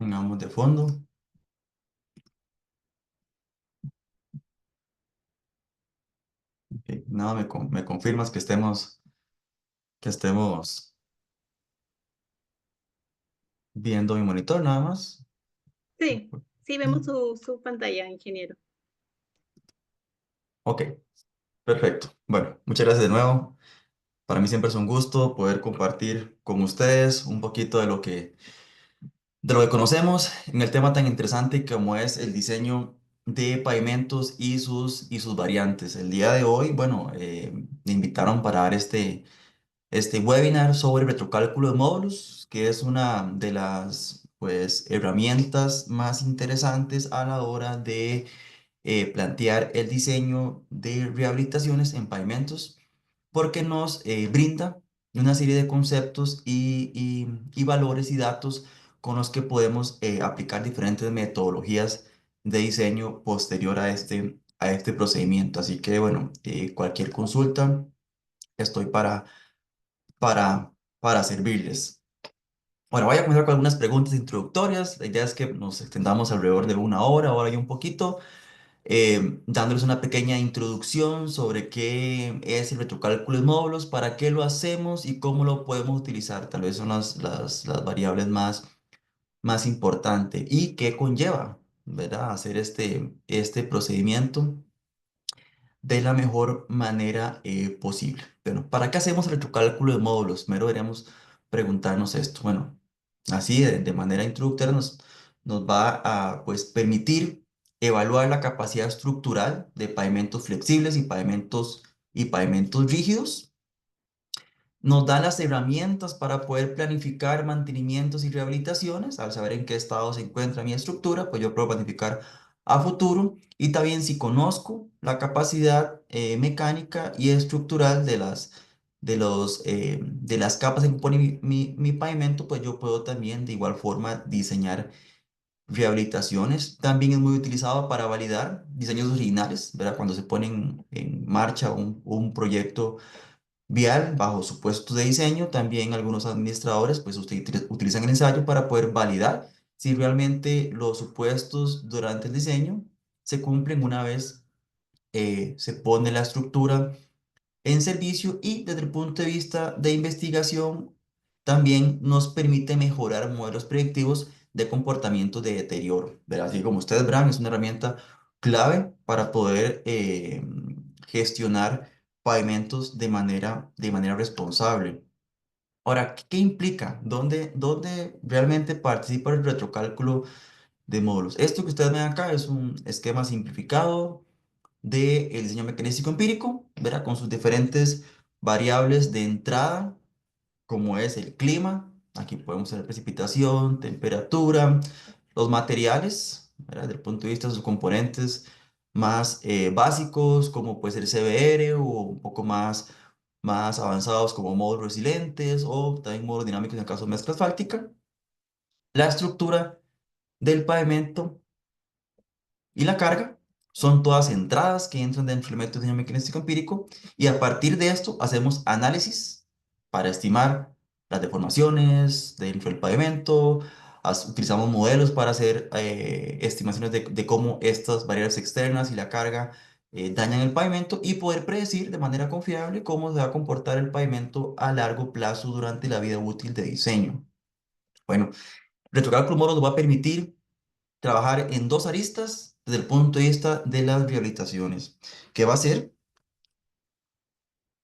Pongamos de fondo. Ok, nada, me confirmas que estemos viendo mi monitor nada más. Sí, sí, vemos su pantalla, ingeniero. Ok, perfecto. Bueno, muchas gracias de nuevo. Para mí siempre es un gusto poder compartir con ustedes un poquito de lo que conocemos en el tema tan interesante como es el diseño de pavimentos y sus variantes. El día de hoy, bueno, me invitaron para dar este webinar sobre retrocálculo de módulos, que es una de las pues, herramientas más interesantes a la hora de plantear el diseño de rehabilitaciones en pavimentos, porque nos brinda una serie de conceptos y valores y datos con los que podemos aplicar diferentes metodologías de diseño posterior a este procedimiento. Así que, bueno, cualquier consulta, estoy para servirles. Bueno, voy a comenzar con algunas preguntas introductorias. La idea es que nos extendamos alrededor de una hora y un poquito, dándoles una pequeña introducción sobre qué es el retrocálculo de módulos, para qué lo hacemos y cómo lo podemos utilizar. Tal vez son las variables más importantes y qué conlleva, ¿verdad? Hacer este procedimiento de la mejor manera posible. Bueno, ¿para qué hacemos el retrocálculo de módulos? Primero deberíamos preguntarnos esto. Bueno, así de manera introductoria nos va a pues, permitir evaluar la capacidad estructural de pavimentos flexibles y pavimentos rígidos. Nos da las herramientas para poder planificar mantenimientos y rehabilitaciones. Al saber en qué estado se encuentra mi estructura, pues yo puedo planificar a futuro. Y también si conozco la capacidad mecánica y estructural de las capas que componen mi pavimento, pues yo puedo también de igual forma diseñar rehabilitaciones. También es muy utilizado para validar diseños originales, ¿verdad? Cuando se pone en marcha un proyecto vial bajo supuestos de diseño, también algunos administradores pues utilizan el ensayo para poder validar si realmente los supuestos durante el diseño se cumplen una vez se pone la estructura en servicio. Y desde el punto de vista de investigación también nos permite mejorar modelos predictivos de comportamiento de deterioro, ¿verdad? Así como ustedes verán, es una herramienta clave para poder gestionar pavimentos de manera responsable. Ahora, ¿qué implica? ¿Dónde realmente participa el retrocálculo de módulos? Esto que ustedes ven acá es un esquema simplificado del diseño mecanístico empírico, ¿verdad? Con sus diferentes variables de entrada, como es el clima. Aquí podemos tener precipitación, temperatura, los materiales, ¿verdad? Desde el punto de vista de sus componentes más básicos, como puede ser CBR, o un poco más avanzados como módulos resilientes o también módulos dinámicos en el caso de mezcla asfáltica. La estructura del pavimento y la carga son todas entradas que entran dentro del método de diseño mecanístico empírico, y a partir de esto hacemos análisis para estimar las deformaciones dentro del pavimento. Utilizamos modelos para hacer estimaciones de cómo estas variables externas y la carga dañan el pavimento, y poder predecir de manera confiable cómo se va a comportar el pavimento a largo plazo durante la vida útil de diseño. Bueno, retrocálculo Moro nos va a permitir trabajar en dos aristas desde el punto de vista de las rehabilitaciones, que va a ser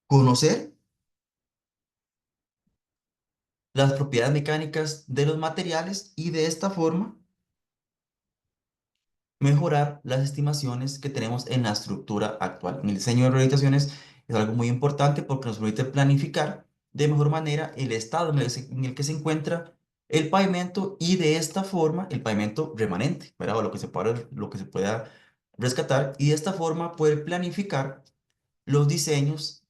conocer las propiedades mecánicas de los materiales y de esta forma mejorar las estimaciones que tenemos en la estructura actual. En el diseño de rehabilitaciones es algo muy importante porque nos permite planificar de mejor manera el estado en el que se encuentra el pavimento, y de esta forma el pavimento remanente, ¿verdad? O lo que se pueda rescatar, y de esta forma poder planificar los diseños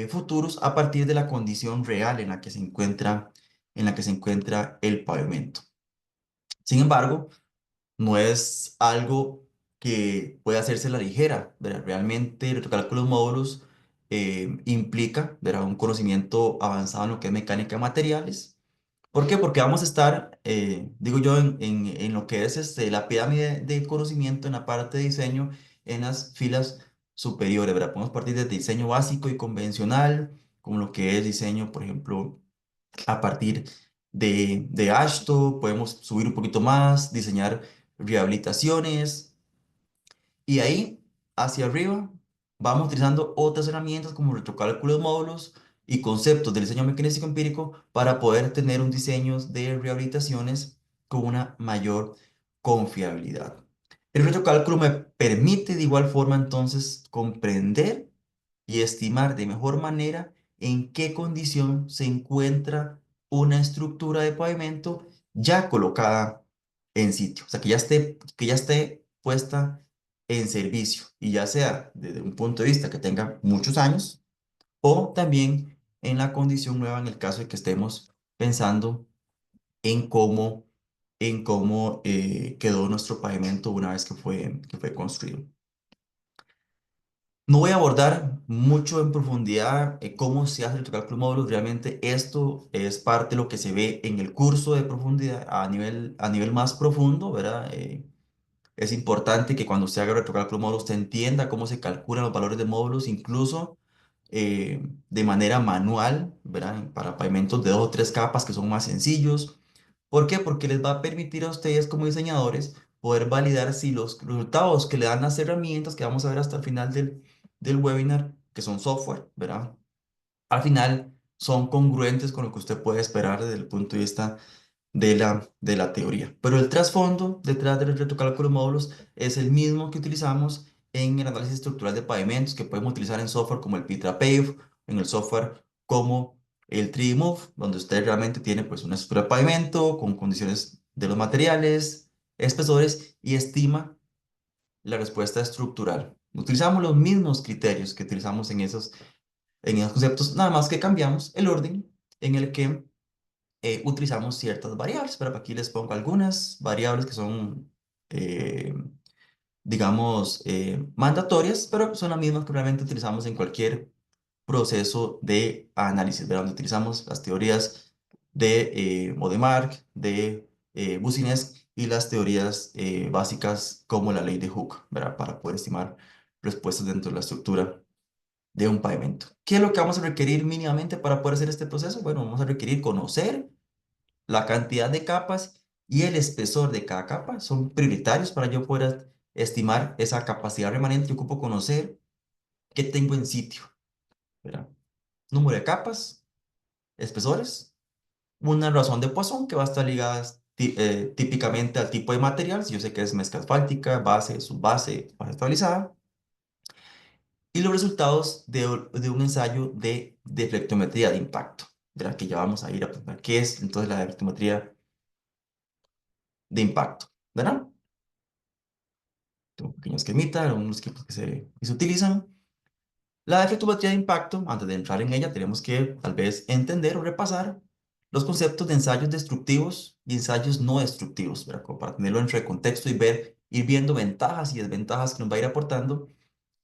futuros a partir de la condición real en la que se encuentra el pavimento. Sin embargo, no es algo que pueda hacerse a la ligera, ¿verdad? Realmente el cálculo de módulos implica, ¿verdad?, un conocimiento avanzado en lo que es mecánica de materiales, ¿Por qué? Porque vamos a estar, digo yo, en lo que es la pirámide de conocimiento en la parte de diseño, en las filas superiores, ¿verdad? Podemos partir desde diseño básico y convencional, como lo que es diseño, por ejemplo, a partir de ASHTO, podemos subir un poquito más, diseñar rehabilitaciones, y ahí, hacia arriba, vamos utilizando otras herramientas como retrocálculos módulos y conceptos del diseño mecanístico empírico para poder tener un diseño de rehabilitaciones con una mayor confiabilidad. El retrocálculo me permite de igual forma entonces comprender y estimar de mejor manera en qué condición se encuentra una estructura de pavimento ya colocada en sitio, o sea, que ya esté puesta en servicio, y ya sea desde un punto de vista que tenga muchos años o también en la condición nueva en el caso de que estemos pensando en cómo quedó nuestro pavimento una vez que fue construido. No voy a abordar mucho en profundidad cómo se hace el cálculo módulo. Realmente esto es parte de lo que se ve en el curso de profundidad a nivel más profundo, ¿verdad? Es importante que cuando se haga retrocálculo módulo usted entienda cómo se calculan los valores de módulos, incluso de manera manual, ¿verdad? Para pavimentos de dos o tres capas que son más sencillos. ¿Por qué? Porque les va a permitir a ustedes como diseñadores poder validar si los resultados que le dan las herramientas que vamos a ver hasta el final del webinar, que son software, ¿verdad? Al final son congruentes con lo que usted puede esperar desde el punto de vista de la teoría. Pero el trasfondo detrás del retrocálculo de módulos es el mismo que utilizamos en el análisis estructural de pavimentos, que podemos utilizar en software como el PitraPave, en el software como el 3D donde usted realmente tiene pues una estructura de pavimento con condiciones de los materiales, espesores, y estima la respuesta estructural. Utilizamos los mismos criterios que utilizamos en esos conceptos, nada más que cambiamos el orden en el que utilizamos ciertas variables, pero aquí les pongo algunas variables que son, eh, digamos, mandatorias, pero son las mismas que realmente utilizamos en cualquier proceso de análisis, ¿verdad? Donde utilizamos las teorías de Modemark, de Boussinesq, y las teorías básicas como la ley de Hooke, ¿verdad? Para poder estimar respuestas dentro de la estructura de un pavimento. ¿Qué es lo que vamos a requerir mínimamente para poder hacer este proceso? Bueno, vamos a requerir conocer la cantidad de capas y el espesor de cada capa. Son prioritarios para yo poder estimar esa capacidad remanente. Yo ocupo conocer qué tengo en sitio, ¿verdad? Número de capas, espesores, una razón de Poisson que va a estar ligada típicamente al tipo de material, si yo sé que es mezcla asfáltica, base, subbase, base estabilizada, y los resultados de un ensayo de deflectometría de impacto, ¿verdad? Que ya vamos a ir a ver qué es entonces la deflectometría de impacto, ¿verdad? Tengo un pequeño esquemita, unos equipos que se utilizan. La efectometría de impacto, antes de entrar en ella, tenemos que tal vez entender o repasar los conceptos de ensayos destructivos y ensayos no destructivos, ¿verdad? Como para tenerlo entre contexto y ir viendo ventajas y desventajas que nos va a ir aportando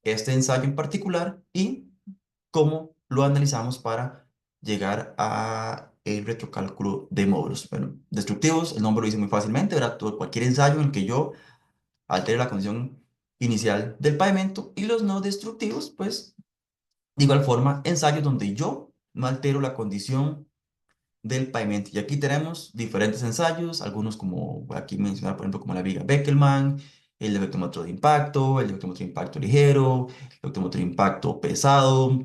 este ensayo en particular y cómo lo analizamos para llegar a el retrocálculo de módulos. Bueno, destructivos, el nombre lo dice muy fácilmente, ¿verdad? Cualquier ensayo en el que yo altere la condición inicial del pavimento, y los no destructivos, pues, de igual forma, ensayos donde yo no altero la condición del pavimento. Y aquí tenemos diferentes ensayos, algunos como voy aquí mencionar, por ejemplo, como la viga Beckelman, el efectómetro de impacto, el efectómetro de impacto ligero, el efectómetro de impacto pesado,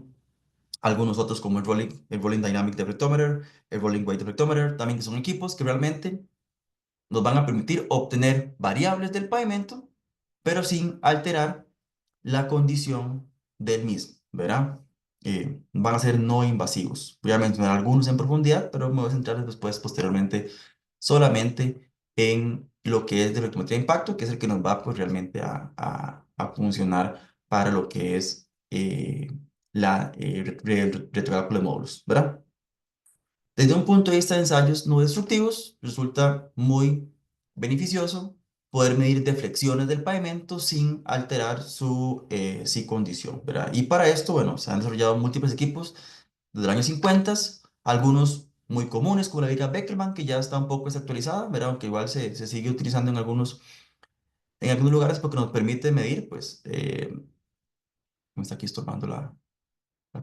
algunos otros como el Rolling Dynamic Deflectometer, el Rolling Weight Deflectometer, también que son equipos que realmente nos van a permitir obtener variables del pavimento, pero sin alterar la condición del mismo, ¿verdad? Van a ser no invasivos. Voy a mencionar algunos en profundidad, pero me voy a centrar después, posteriormente, solamente en lo que es deflectometría de impacto, que es el que nos va pues, realmente a funcionar para lo que es el retrocálculo de módulos, ¿verdad? Desde un punto de vista de ensayos no destructivos, resulta muy beneficioso poder medir deflexiones del pavimento sin alterar su condición, ¿verdad? Y para esto, bueno, se han desarrollado múltiples equipos desde el año 50, algunos muy comunes, como la viga Beckelman, que ya está un poco desactualizada, ¿verdad? Aunque igual se sigue utilizando en algunos lugares porque nos permite medir, pues, me está aquí estorbando la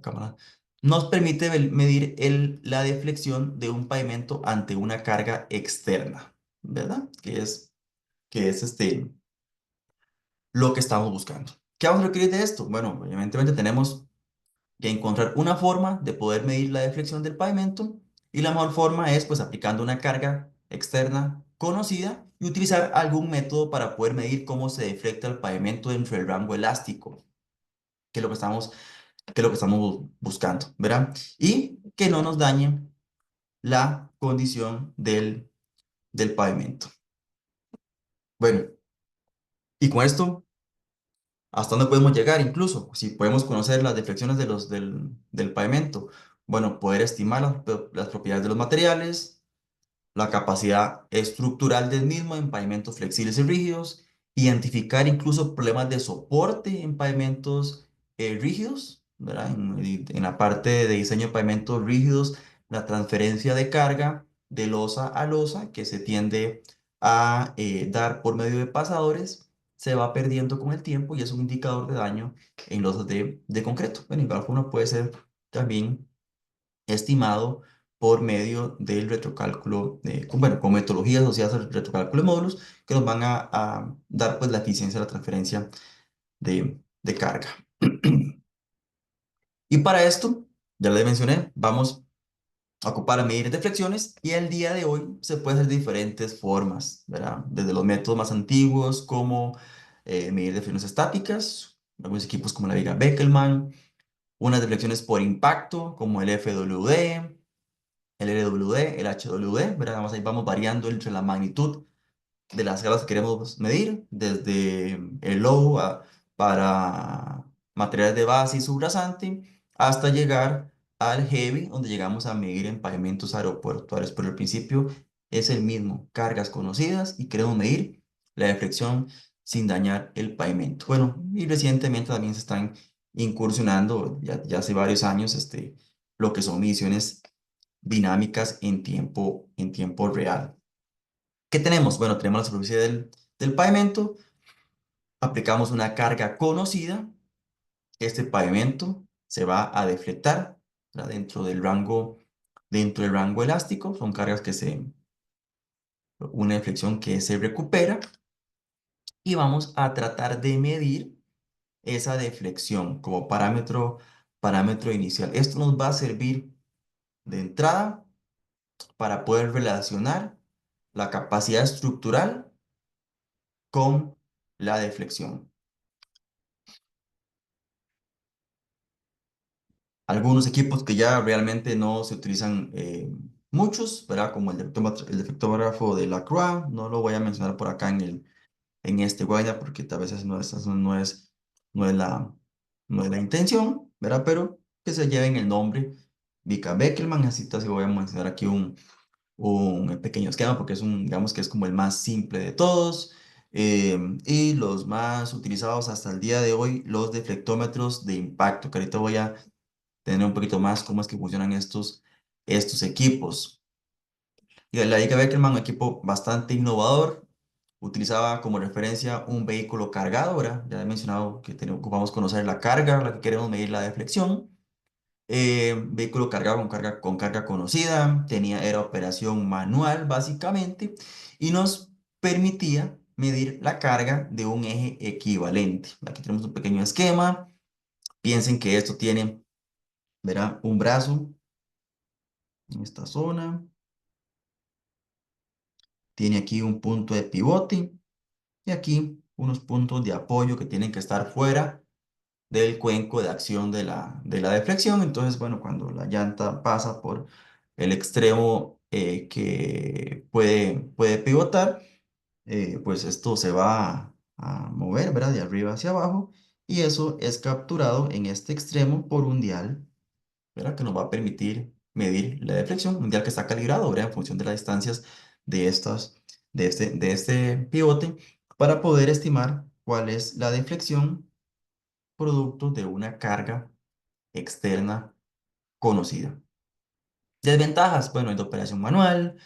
cámara, nos permite medir la deflexión de un pavimento ante una carga externa, ¿verdad? Que es lo que estamos buscando. ¿Qué vamos a requerir de esto? Bueno, evidentemente tenemos que encontrar una forma de poder medir la deflexión del pavimento y la mejor forma es pues aplicando una carga externa conocida y utilizar algún método para poder medir cómo se deflecta el pavimento dentro del rango elástico, que es lo que estamos, que es lo que estamos buscando, ¿verdad? Y que no nos dañe la condición del pavimento. Bueno, y con esto, ¿hasta dónde podemos llegar? Incluso, si podemos conocer las deflexiones del pavimento, bueno, poder estimar las propiedades de los materiales, la capacidad estructural del mismo en pavimentos flexibles y rígidos, identificar incluso problemas de soporte en pavimentos rígidos, ¿verdad? En la parte de diseño de pavimentos rígidos, la transferencia de carga de losa a losa que se tiende a dar por medio de pasadores se va perdiendo con el tiempo y es un indicador de daño en losas de concreto. Bueno, igual forma puede ser también estimado por medio del retrocálculo, bueno, con metodologías asociadas al retrocálculo de módulos que nos van a dar pues la eficiencia de la transferencia de carga. Y para esto, ya les mencioné, vamos a ocupar a medir deflexiones y el día de hoy se puede hacer de diferentes formas, ¿verdad? Desde los métodos más antiguos como medir deflexiones estáticas, algunos equipos como la viga Beckelman, unas deflexiones por impacto como el FWD, el LWD, el HWD, ¿verdad? Ahí vamos variando entre la magnitud de las escalas que queremos medir, desde el low para materiales de base y subrasante, hasta llegar al heavy, donde llegamos a medir en pavimentos aeroportuarios. Pero el principio es el mismo, cargas conocidas y queremos medir la deflexión sin dañar el pavimento. Bueno, y recientemente también se están incursionando, ya hace varios años, lo que son mediciones dinámicas en tiempo real. ¿Qué tenemos? Bueno, tenemos la superficie del pavimento, aplicamos una carga conocida, este pavimento se va a deflectar, ¿verdad? Dentro del rango elástico, son cargas una deflexión que se recupera y vamos a tratar de medir esa deflexión como parámetro inicial. Esto nos va a servir de entrada para poder relacionar la capacidad estructural con la deflexión. Algunos equipos que ya realmente no se utilizan muchos, ¿verdad? Como el defectógrafo de Lacroix, no lo voy a mencionar por acá en este webinar porque a veces no es no es la intención, ¿verdad? Pero que se lleven el nombre Vika Beckelman, así te voy a mencionar aquí un pequeño esquema porque digamos que es como el más simple de todos. Y los más utilizados hasta el día de hoy, los deflectómetros de impacto, que ahorita voy a tener un poquito más cómo es que funcionan estos equipos. Y la IKEA Beckerman, un equipo bastante innovador, utilizaba como referencia un vehículo cargado, ¿verdad? Ya he mencionado que ocupamos conocer la carga, la que queremos medir la deflexión. Vehículo cargado con carga conocida, era operación manual básicamente y nos permitía medir la carga de un eje equivalente. Aquí tenemos un pequeño esquema. Piensen que esto tiene, ¿verdad? Un brazo en esta zona. Tiene aquí un punto de pivote y aquí unos puntos de apoyo que tienen que estar fuera del cuenco de acción de la deflexión. Entonces, bueno, cuando la llanta pasa por el extremo que puede pivotar, pues esto se va a mover, ¿verdad? De arriba hacia abajo y eso es capturado en este extremo por un dial, ¿verdad? Que nos va a permitir medir la deflexión, un dial que está calibrado, ¿verdad? En función de las distancias de de este pivote, para poder estimar cuál es la deflexión producto de una carga externa conocida. Desventajas, bueno, es de operación manual,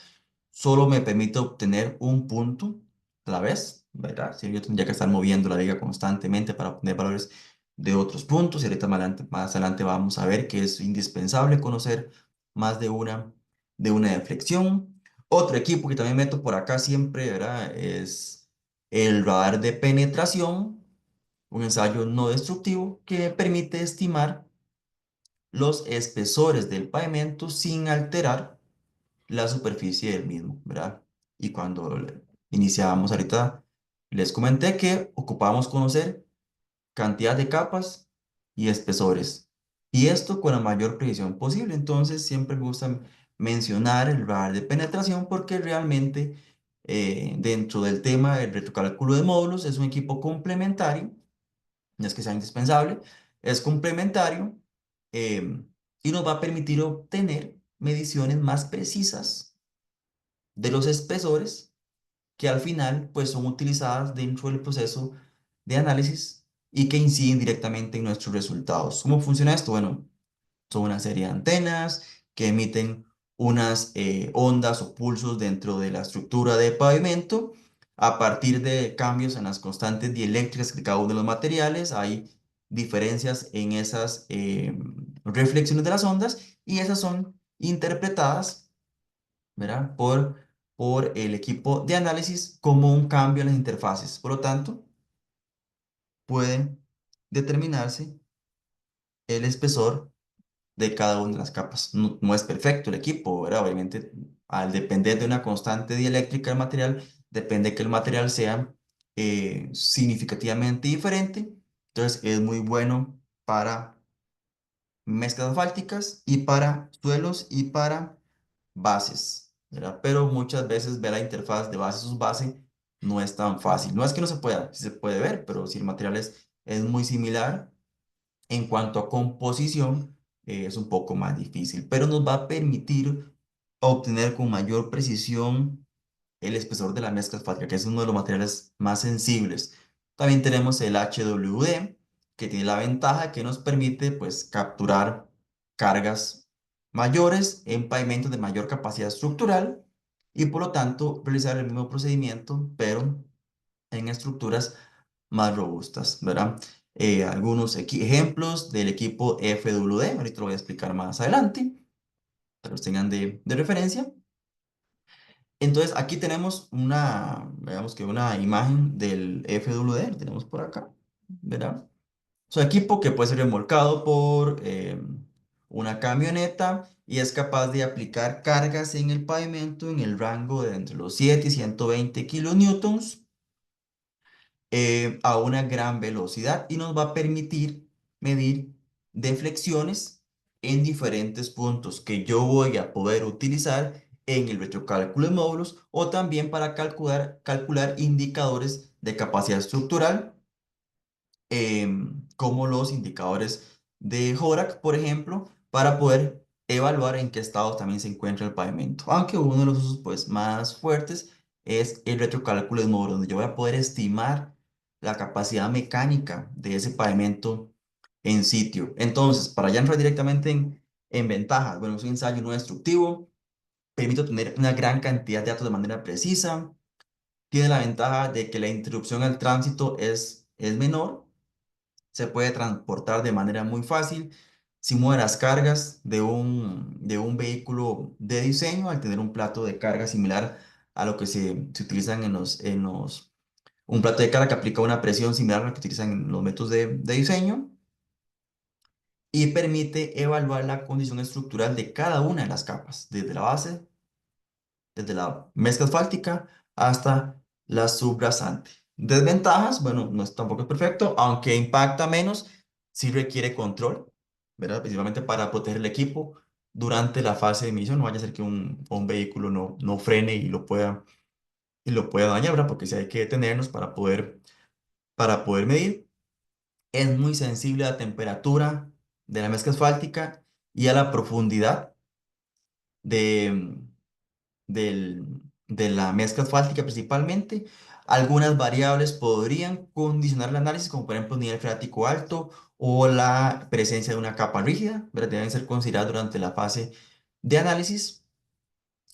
solo me permite obtener un punto a la vez, ¿verdad? Si yo tendría que estar moviendo la liga constantemente para obtener valores de otros puntos, y ahorita más adelante vamos a ver que es indispensable conocer más de una deflexión. Otro equipo que también meto por acá siempre, ¿verdad? Es el radar de penetración, un ensayo no destructivo que permite estimar los espesores del pavimento sin alterar la superficie del mismo, ¿verdad? Y cuando iniciábamos ahorita, les comenté que ocupábamos conocer cantidad de capas y espesores. Y esto con la mayor precisión posible. Entonces, siempre me gusta mencionar el radar de penetración porque realmente dentro del tema del retrocálculo de módulos es un equipo complementario, no es que sea indispensable, es complementario y nos va a permitir obtener mediciones más precisas de los espesores que al final pues son utilizadas dentro del proceso de análisis y que inciden directamente en nuestros resultados. ¿Cómo funciona esto? Bueno, son una serie de antenas que emiten unas ondas o pulsos dentro de la estructura de pavimento. A partir de cambios en las constantes dieléctricas de cada uno de los materiales, hay diferencias en esas reflexiones de las ondas y esas son interpretadas, ¿verdad? Por el equipo de análisis como un cambio en las interfaces. Por lo tanto, puede determinarse el espesor de cada una de las capas. No, no es perfecto el equipo, ¿verdad? Obviamente, al depender de una constante dieléctrica del material, depende que el material sea significativamente diferente. Entonces, es muy bueno para mezclas asfálticas y para suelos y para bases, ¿verdad? Pero muchas veces ver la interfaz de base base no es tan fácil. No es que no se pueda, sí se puede ver, pero si el material es muy similar en cuanto a composición, es un poco más difícil, pero nos va a permitir obtener con mayor precisión el espesor de la mezcla asfáltica, que es uno de los materiales más sensibles. También tenemos el HWD, que tiene la ventaja que nos permite pues, capturar cargas mayores en pavimentos de mayor capacidad estructural y por lo tanto realizar el mismo procedimiento, pero en estructuras más robustas, ¿verdad? Algunos ejemplos del equipo FWD, ahorita lo voy a explicar más adelante, para que los tengan de referencia. Entonces, aquí tenemos digamos que una imagen del FWD, lo tenemos por acá, ¿verdad? Es un equipo que puede ser remolcado por una camioneta y es capaz de aplicar cargas en el pavimento en el rango de entre los 7 y 120 kilonewtons a una gran velocidad y nos va a permitir medir deflexiones en diferentes puntos que yo voy a poder utilizar en el retrocálculo de módulos o también para calcular indicadores de capacidad estructural como los indicadores de Horak, por ejemplo, para poder evaluar en qué estado también se encuentra el pavimento. Aunque uno de los usos pues, más fuertes es el retrocálculo de módulos, donde yo voy a poder estimar la capacidad mecánica de ese pavimento en sitio. Entonces, para ya entrar directamente en ventajas, bueno, es un ensayo no destructivo, permite obtener una gran cantidad de datos de manera precisa, tiene la ventaja de que la interrupción al tránsito es menor, se puede transportar de manera muy fácil, simula las cargas de un vehículo de diseño al tener un plato de carga similar a lo que se utilizan un plato de carga que aplica una presión similar a la que utilizan en los métodos de diseño y permite evaluar la condición estructural de cada una de las capas, desde la base, desde la mezcla asfáltica hasta la subrasante. Desventajas, bueno, no es tampoco es perfecto, aunque impacta menos, sí requiere control, ¿verdad? Principalmente para proteger el equipo durante la fase de emisión, no vaya a ser que un vehículo no frene y lo pueda dañar, ¿verdad? Porque sí hay que detenernos para poder medir. Es muy sensible a la temperatura de la mezcla asfáltica y a la profundidad de, del- de la mezcla asfáltica principalmente. Algunas variables podrían condicionar el análisis, como por ejemplo nivel freático alto o la presencia de una capa rígida, ¿verdad? Deben ser consideradas durante la fase de análisis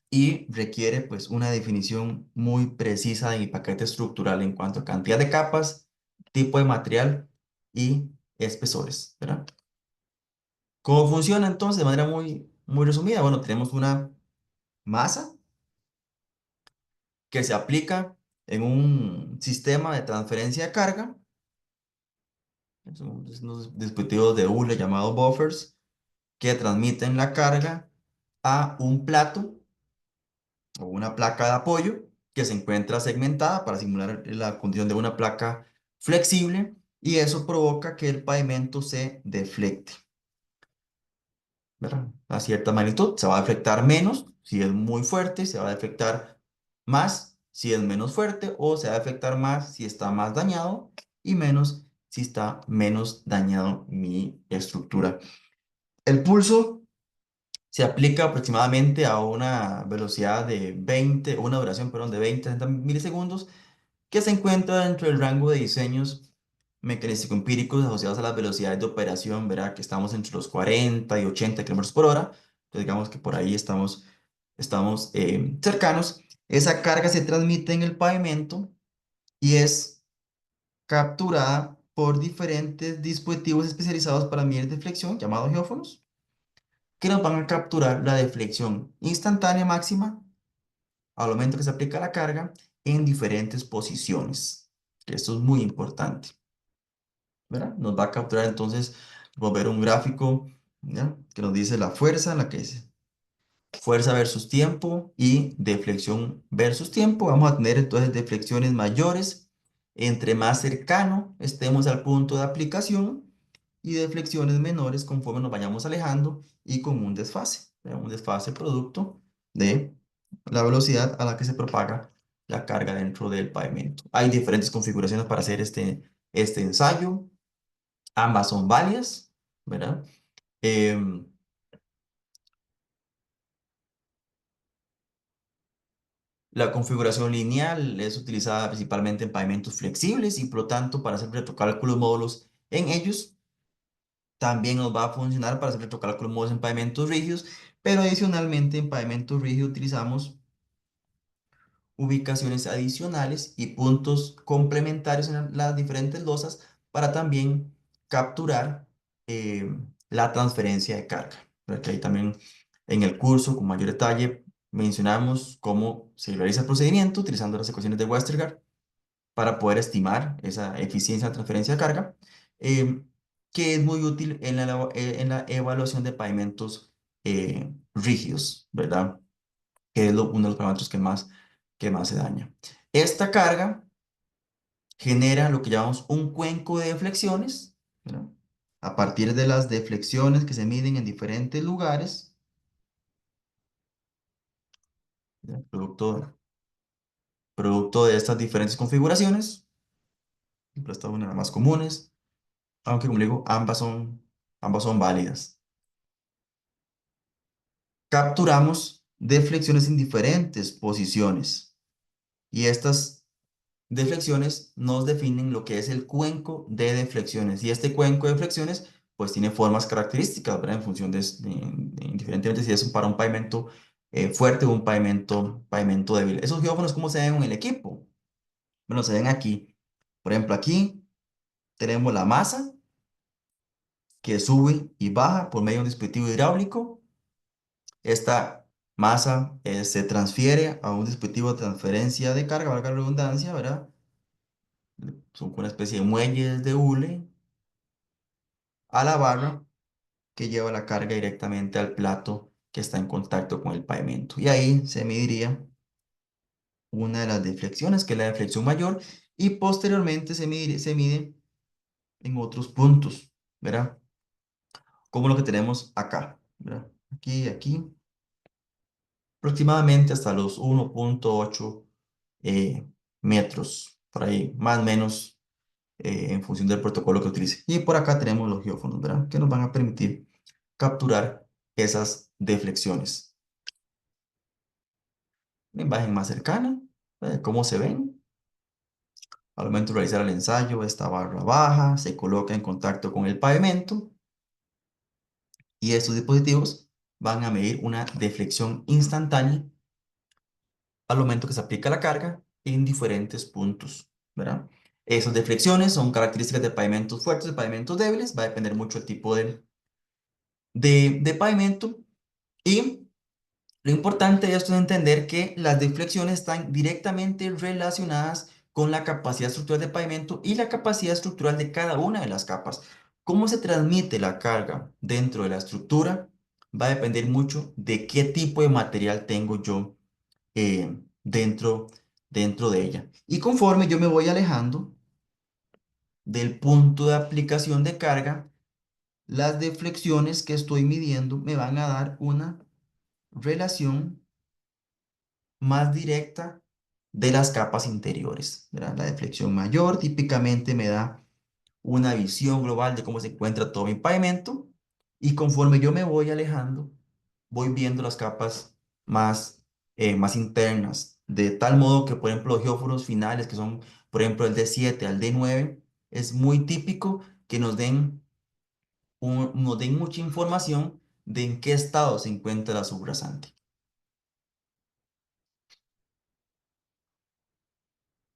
y requiere pues una definición muy precisa de mi paquete estructural en cuanto a cantidad de capas, tipo de material y espesores, ¿verdad? ¿Cómo funciona entonces? De manera muy resumida, bueno, tenemos una masa que se aplica en un sistema de transferencia de carga, son unos dispositivos de hule llamados buffers, que transmiten la carga a un plato o una placa de apoyo que se encuentra segmentada para simular la condición de una placa flexible y eso provoca que el pavimento se deflecte, ¿verdad? A cierta magnitud se va a deflectar menos si es muy fuerte, se va a deflectar más si es menos fuerte o se va a deflectar más si está más dañado y menos si está menos dañado mi estructura. El pulso se aplica aproximadamente a una velocidad de 20, una duración, perdón, de 20 a 60 milisegundos, que se encuentra dentro del rango de diseños mecanístico-empíricos asociados a las velocidades de operación, ¿verdad? Que estamos entre los 40 y 80 kilómetros por hora. Entonces, digamos que por ahí estamos cercanos. Esa carga se transmite en el pavimento y es capturada por diferentes dispositivos especializados para medir deflexión, llamados geófonos, que nos van a capturar la deflexión instantánea máxima al momento que se aplica la carga en diferentes posiciones. Esto es muy importante, ¿verdad? Nos va a capturar entonces, vamos a ver un gráfico, ¿ya? Que nos dice la fuerza, en la que es fuerza versus tiempo y deflexión versus tiempo. Vamos a tener entonces deflexiones mayores entre más cercano estemos al punto de aplicación y deflexiones menores conforme nos vayamos alejando y con un desfase, ¿verdad? Un desfase producto de la velocidad a la que se propaga la carga dentro del pavimento. Hay diferentes configuraciones para hacer este ensayo. Ambas son válidas, ¿verdad? Em, La configuración lineal es utilizada principalmente en pavimentos flexibles y por lo tanto para hacer retrocálculos módulos en ellos. También nos va a funcionar para hacer retrocálculos módulos en pavimentos rígidos, pero adicionalmente en pavimentos rígidos utilizamos ubicaciones adicionales y puntos complementarios en las diferentes losas para también capturar eh, la transferencia de carga. Porque ahí también en el curso, con mayor detalle, mencionamos cómo se realiza el procedimiento utilizando las ecuaciones de Westergaard para poder estimar esa eficiencia de transferencia de carga, eh, que es muy útil en en la evaluación de pavimentos rígidos, ¿verdad? Que es uno de los parámetros que más se daña. Esta carga genera lo que llamamos un cuenco de deflexiones, ¿verdad? A partir de las deflexiones que se miden en diferentes lugares, ¿verdad? Producto de estas diferentes configuraciones, esta es una de las más comunes, aunque como le digo, ambas son válidas. Capturamos deflexiones en diferentes posiciones y estas deflexiones nos definen lo que es el cuenco de deflexiones. Y este cuenco de deflexiones, pues tiene formas características, ¿verdad? En función indiferentemente si es para un pavimento fuerte o un pavimento débil. Esos geófonos, ¿cómo se ven en el equipo? Bueno, se ven aquí. Por ejemplo, aquí tenemos la masa que sube y baja por medio de un dispositivo hidráulico. Esta masa se transfiere a un dispositivo de transferencia de carga, valga la redundancia, ¿verdad? Son una especie de muelles de hule a la barra que lleva la carga directamente al plato que está en contacto con el pavimento. Y ahí se mediría una de las deflexiones, que es la deflexión mayor, y posteriormente se mide en otros puntos, ¿verdad? Como lo que tenemos acá, ¿verdad? Aquí y aquí, aproximadamente hasta los 1,8 metros, por ahí, más o menos, en función del protocolo que utilice. Y por acá tenemos los geófonos, ¿verdad? Que nos van a permitir capturar esas deflexiones. La imagen más cercana, cómo se ven. Al momento de realizar el ensayo, esta barra baja se coloca en contacto con el pavimento y estos dispositivos. van a medir una deflexión instantánea al momento que se aplica la carga en diferentes puntos, ¿verdad? Esas deflexiones son características de pavimentos fuertes, de pavimentos débiles, va a depender mucho del tipo de pavimento. Y lo importante de esto es entender que las deflexiones están directamente relacionadas con la capacidad estructural del pavimento y la capacidad estructural de cada una de las capas. Cómo se transmite la carga dentro de la estructura va a depender mucho de qué tipo de material tengo yo dentro, dentro de ella. Y conforme yo me voy alejando del punto de aplicación de carga, las deflexiones que estoy midiendo me van a dar una relación más directa de las capas interiores, ¿verdad? La deflexión mayor típicamente me da una visión global de cómo se encuentra todo mi pavimento y conforme yo me voy alejando, voy viendo las capas más internas, de tal modo que, por ejemplo, los geóforos finales, que son, por ejemplo, el D7 al D9, es muy típico que nos den mucha información de en qué estado se encuentra la subrasante.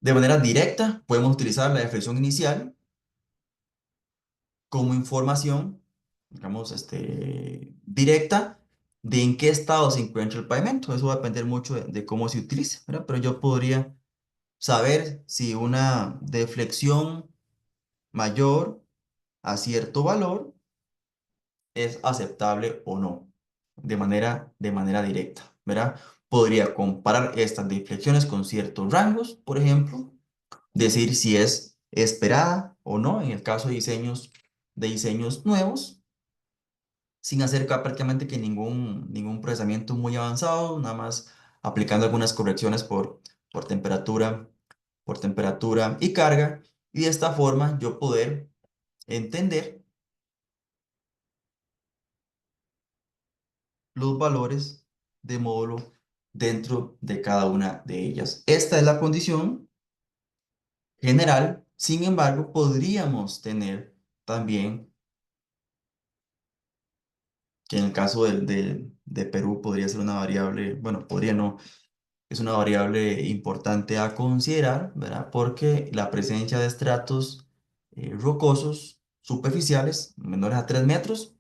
De manera directa, podemos utilizar la deflexión inicial como información, digamos, directa de en qué estado se encuentra el pavimento. Eso va a depender mucho de cómo se utilice, ¿verdad? Pero yo podría saber si una deflexión mayor a cierto valor es aceptable o no, de manera directa, ¿verdad? Podría comparar estas deflexiones con ciertos rangos, por ejemplo, decir si es esperada o no en el caso de diseños nuevos, sin hacer prácticamente que ningún procesamiento muy avanzado, nada más aplicando algunas correcciones por temperatura, por temperatura y carga, y de esta forma yo poder entender los valores de módulo dentro de cada una de ellas. Esta es la condición general, sin embargo, podríamos tener también que en el caso de Perú podría ser una variable, bueno, podría no, es una variable importante a considerar, ¿verdad? Porque la presencia de estratos rocosos superficiales menores a 3 metros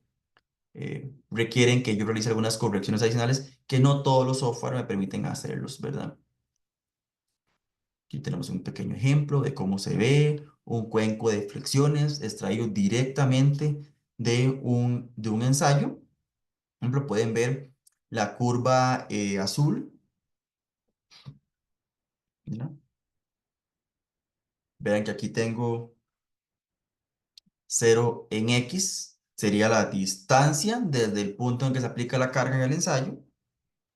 requieren que yo realice algunas correcciones adicionales que no todos los software me permiten hacerlos, ¿verdad? Aquí tenemos un pequeño ejemplo de cómo se ve un cuenco de flexiones extraído directamente de un ensayo. Por ejemplo, pueden ver la curva azul, ¿no? Vean que aquí tengo 0 en X, sería la distancia desde el punto en que se aplica la carga en el ensayo,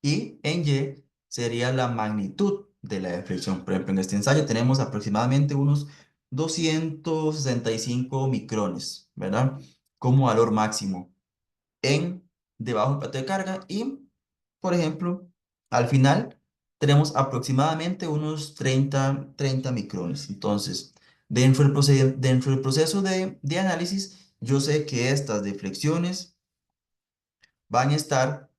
y en Y sería la magnitud de la deflexión. Por ejemplo, en este ensayo tenemos aproximadamente unos 265 micrones, ¿verdad? Como valor máximo en debajo del plato de carga y, por ejemplo, al final tenemos aproximadamente unos 30 micrones. Entonces, dentro del proceso de análisis, yo sé que estas deflexiones van a estar,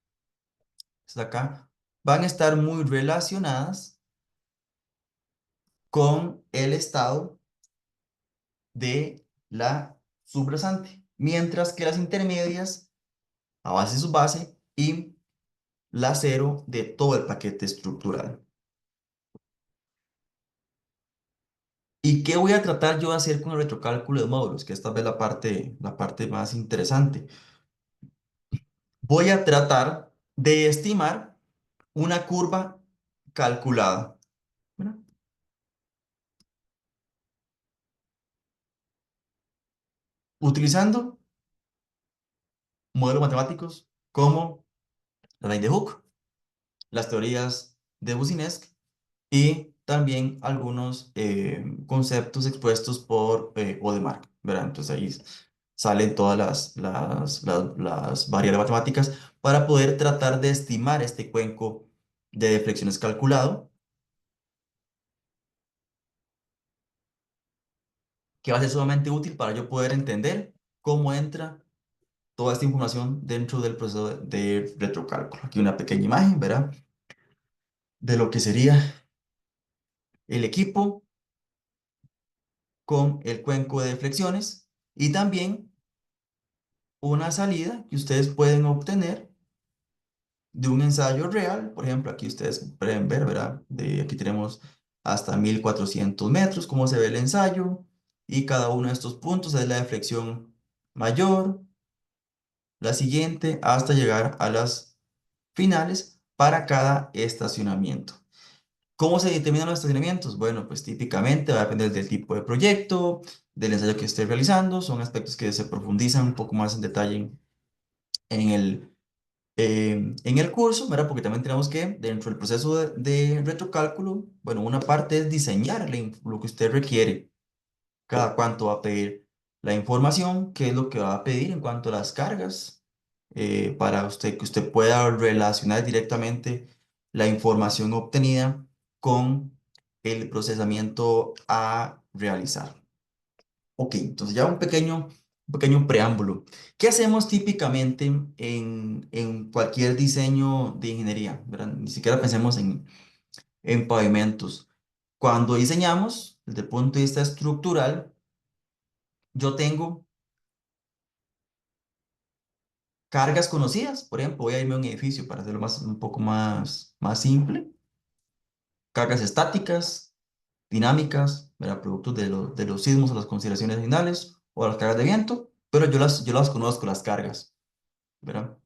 está acá, van a estar muy relacionadas con el estado de la subrasante, mientras que las intermedias a base de su base y la cero de todo el paquete estructural. ¿Y qué voy a tratar yo de hacer con el retrocálculo de módulos? Que esta vez la parte más interesante. Voy a tratar de estimar una curva calculada, ¿verdad? Utilizando modelos matemáticos como la ley de Hooke, las teorías de Boussinesq y también algunos conceptos expuestos por Odemark, ¿verdad? Entonces ahí salen todas las variables matemáticas para poder tratar de estimar este cuenco de deflexiones calculado, que va a ser sumamente útil para yo poder entender cómo entra toda esta información dentro del proceso de retrocálculo. Aquí una pequeña imagen, ¿verdad? De lo que sería el equipo con el cuenco de flexiones y también una salida que ustedes pueden obtener de un ensayo real. Por ejemplo, aquí ustedes pueden ver, ¿verdad? Aquí tenemos hasta 1400 metros, cómo se ve el ensayo, y cada uno de estos puntos es la deflexión mayor, la siguiente, hasta llegar a las finales para cada estacionamiento. ¿Cómo se determinan los estacionamientos? Bueno, pues típicamente va a depender del tipo de proyecto, del ensayo que esté realizando. Son aspectos que se profundizan un poco más en detalle en en el curso, ¿verdad? Porque también tenemos que, dentro del proceso de retrocálculo, bueno, una parte es diseñar lo que usted requiere. Cada cuánto va a pedir la información, qué es lo que va a pedir en cuanto a las cargas, para usted que usted pueda relacionar directamente la información obtenida con el procesamiento a realizar. Ok, entonces ya un pequeño preámbulo. ¿Qué hacemos típicamente en cualquier diseño de ingeniería? ¿Verdad? Ni siquiera pensemos en pavimentos. Cuando diseñamos, desde el punto de vista estructural, yo tengo cargas conocidas. Por ejemplo, voy a irme a un edificio para hacerlo un poco más simple. Cargas estáticas, dinámicas, ¿verdad? Productos de los sismos o las consideraciones finales o las cargas de viento, pero yo las conozco, las cargas, ¿verdad?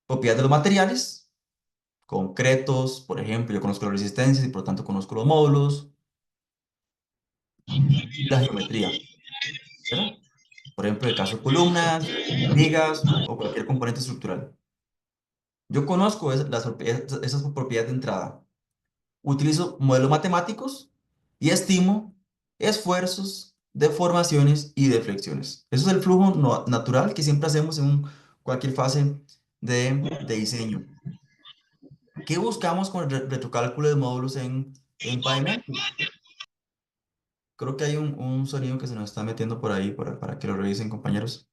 Propiedades de los materiales, concretos, por ejemplo, yo conozco las resistencias y por lo tanto conozco los módulos y la geometría, ¿verdad? Por ejemplo, el caso de columnas, vigas o cualquier componente estructural. Yo conozco esas propiedades de entrada. Utilizo modelos matemáticos y estimo esfuerzos, deformaciones y deflexiones. Eso es el flujo natural que siempre hacemos en cualquier fase de diseño. ¿Qué buscamos con el retrocálculo de módulos en pavimentos? Creo que hay un sonido que se nos está metiendo por ahí para que lo revisen, compañeros.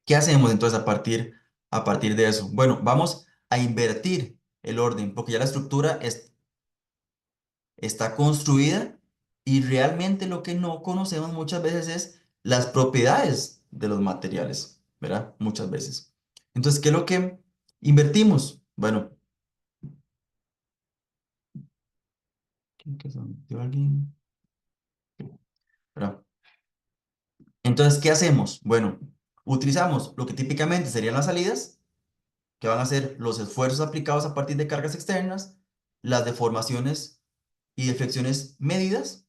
¿Qué hacemos entonces a partir de eso? Bueno, vamos a invertir el orden, porque ya la estructura está construida y realmente lo que no conocemos muchas veces es las propiedades de los materiales, ¿verdad? Muchas veces. Entonces, ¿qué es lo que invertimos? Bueno, ¿quién ¿dio alguien? ¿Verdad? Entonces, ¿qué hacemos? Bueno, utilizamos lo que típicamente serían las salidas, que van a ser los esfuerzos aplicados a partir de cargas externas, las deformaciones y deflexiones medidas,